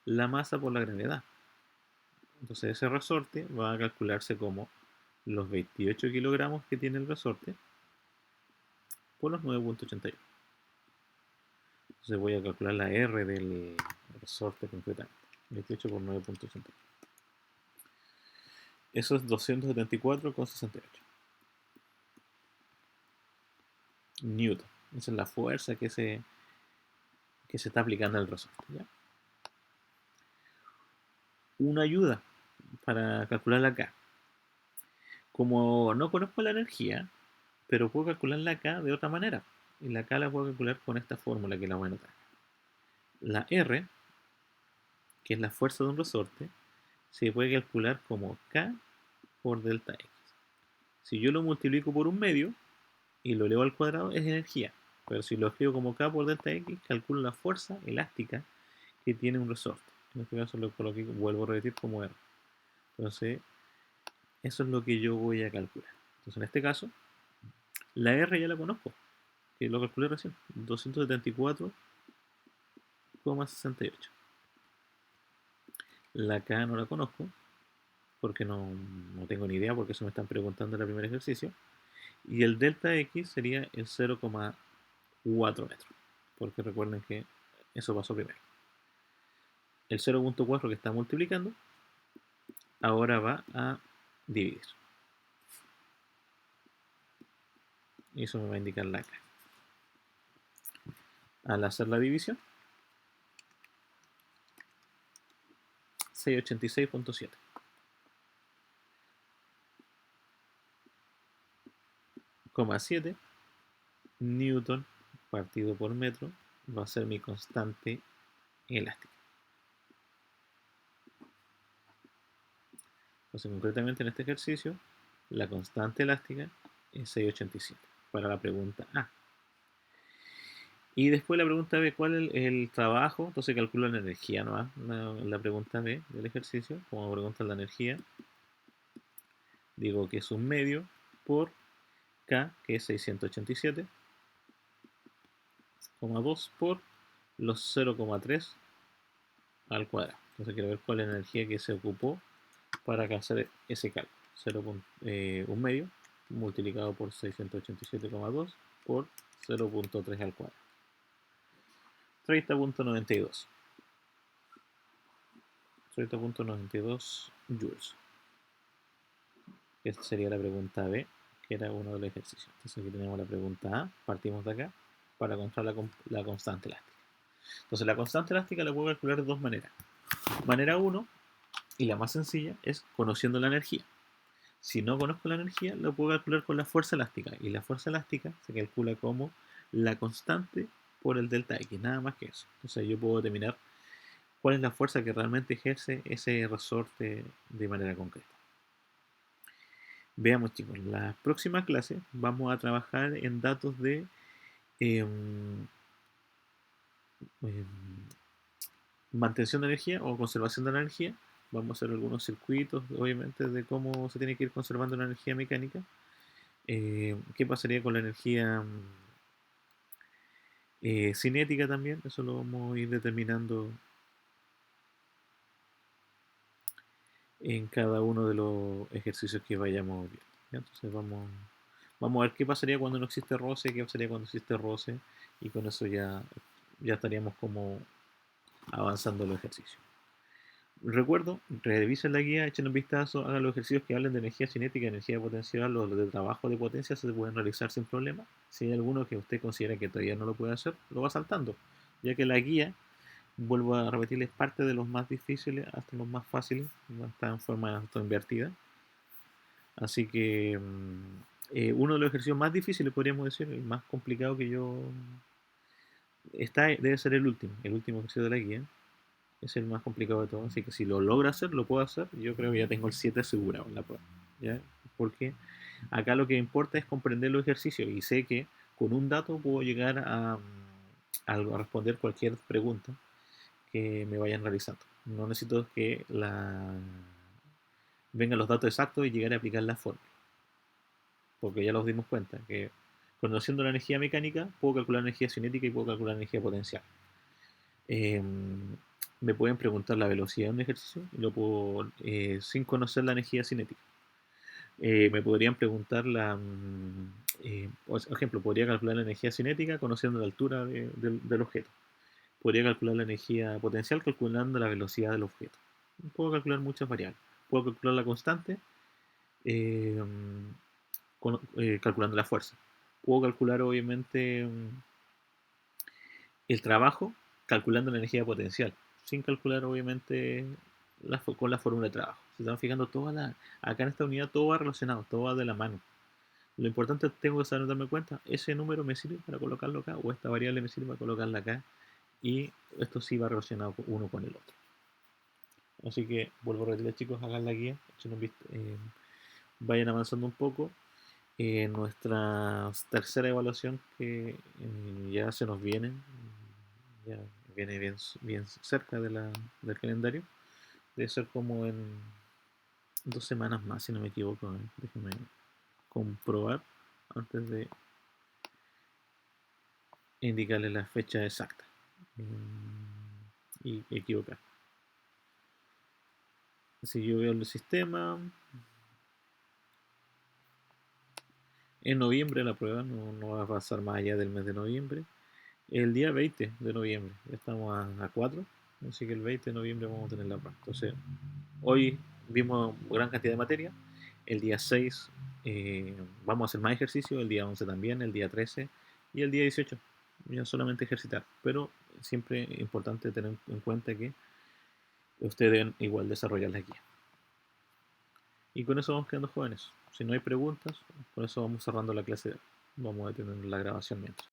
la masa por la gravedad. Entonces ese resorte va a calcularse como los 28 kilogramos que tiene el resorte por los 9.81. Entonces voy a calcular la R del resorte concretamente. 28 por 9.81. Eso es 274,68 newton. Esa es la fuerza que se está aplicando al resorte, ¿ya? Una ayuda para calcular la K. Como no conozco la energía, pero puedo calcular la K de otra manera. Y la K la puedo calcular con esta fórmula que la voy a anotar. La R, que es la fuerza de un resorte, se puede calcular como K por delta X. Si yo lo multiplico por un medio y lo elevo al cuadrado, es energía. Pero si lo escribo como K por delta X, calculo la fuerza elástica que tiene un resorte. En este caso lo coloqué, vuelvo a repetir, como R. Entonces, eso es lo que yo voy a calcular. Entonces, en este caso, la R ya la conozco, que lo calculé recién, 274,68. La K no la conozco, porque no tengo ni idea, porque eso me están preguntando en el primer ejercicio. Y el delta X sería el 0,4 metros, porque recuerden que eso pasó primero. El 0.4 que está multiplicando, ahora va a dividir. Y eso me va a indicar la K. Al hacer la división, 686.7. 7 newton partido por metro va a ser mi constante elástica. Entonces, concretamente en este ejercicio, la constante elástica es 687 para la pregunta A. Y después la pregunta B, ¿cuál es el trabajo? Entonces calculo la energía, ¿no? La pregunta B del ejercicio, como pregunta la energía, digo que es un medio por K, que es 687,2 por los 0,3 al cuadrado. Entonces quiero ver cuál es la energía que se ocupó para alcanzar ese cálculo. Un medio multiplicado por 687,2 por 0.3 al cuadrado. 30.92. 30.92 joules. Esta sería la pregunta B, que era uno de los ejercicios. Entonces aquí tenemos la pregunta A, partimos de acá, para encontrar la constante elástica. Entonces la constante elástica la puedo calcular de dos maneras. Manera 1, y la más sencilla, es conociendo la energía. Si no conozco la energía, lo puedo calcular con la fuerza elástica. Y la fuerza elástica se calcula como la constante por el delta X, nada más que eso. Entonces yo puedo determinar cuál es la fuerza que realmente ejerce ese resorte de manera concreta. Veamos, chicos, en la próxima clase vamos a trabajar en datos de em, em, mantención de energía o conservación de la energía. Vamos a hacer algunos circuitos, obviamente, de cómo se tiene que ir conservando la energía mecánica. ¿Qué pasaría con la energía cinética también? Eso lo vamos a ir determinando en cada uno de los ejercicios que vayamos viendo, ¿ya? Entonces vamos a ver qué pasaría cuando no existe roce, qué pasaría cuando existe roce, y con eso ya estaríamos como avanzando los ejercicios. Recuerdo, revisen la guía, echen un vistazo, hagan los ejercicios que hablen de energía cinética, energía potencial, los de trabajo de potencia se pueden realizar sin problema. Si hay alguno que usted considera que todavía no lo puede hacer, lo va saltando, ya que la guía, vuelvo a repetirles, parte de los más difíciles hasta los más fáciles, no está en forma autoinvertida. Así que Uno de los ejercicios más difíciles, podríamos decir, el más complicado que yo... debe ser el último ejercicio de la guía. Es el más complicado de todo, así que si lo logro hacer, lo puedo hacer, yo creo que ya tengo el 7 asegurado en la prueba. ¿Ya? Porque acá lo que importa es comprender los ejercicios y sé que con un dato puedo llegar a responder cualquier pregunta que me vayan realizando. No necesito que vengan los datos exactos y llegar a aplicar la fórmula, porque ya nos dimos cuenta que conociendo la energía mecánica puedo calcular la energía cinética y puedo calcular la energía potencial. Eh, Me pueden preguntar la velocidad de un ejercicio y lo puedo, sin conocer la energía cinética. Me podrían preguntar por ejemplo, podría calcular la energía cinética conociendo la altura del objeto. Podría calcular la energía potencial calculando la velocidad del objeto. Puedo calcular muchas variables. Puedo calcular la constante eh, calculando la fuerza. Puedo calcular, obviamente, el trabajo calculando la energía potencial, sin calcular, obviamente, con la fórmula de trabajo. Se están fijando, acá en esta unidad todo va relacionado, todo va de la mano. Lo importante tengo que saber darme cuenta, ese número me sirve para colocarlo acá, o esta variable me sirve para colocarla acá, y esto sí va relacionado uno con el otro. Así que vuelvo a repetir, chicos, hagan la guía, vayan avanzando un poco. Nuestra tercera evaluación que ya se nos viene, ya viene bien cerca del calendario, debe ser como en 2 semanas más, si no me equivoco. Déjenme comprobar antes de indicarle la fecha exacta y equivocar. Si yo veo el sistema, en noviembre la prueba no va a pasar más allá del mes de noviembre. El día 20 de noviembre, ya estamos a 4, así que el 20 de noviembre vamos a tener la prueba. Entonces, hoy vimos gran cantidad de materia. El día 6 vamos a hacer más ejercicio, el día 11 también, el día 13 y el día 18. Ya solamente ejercitar, pero siempre es importante tener en cuenta que ustedes deben igual desarrollar la guía. Y con eso vamos quedando jóvenes. Si no hay preguntas, con eso vamos cerrando la clase. Vamos a detener la grabación mientras.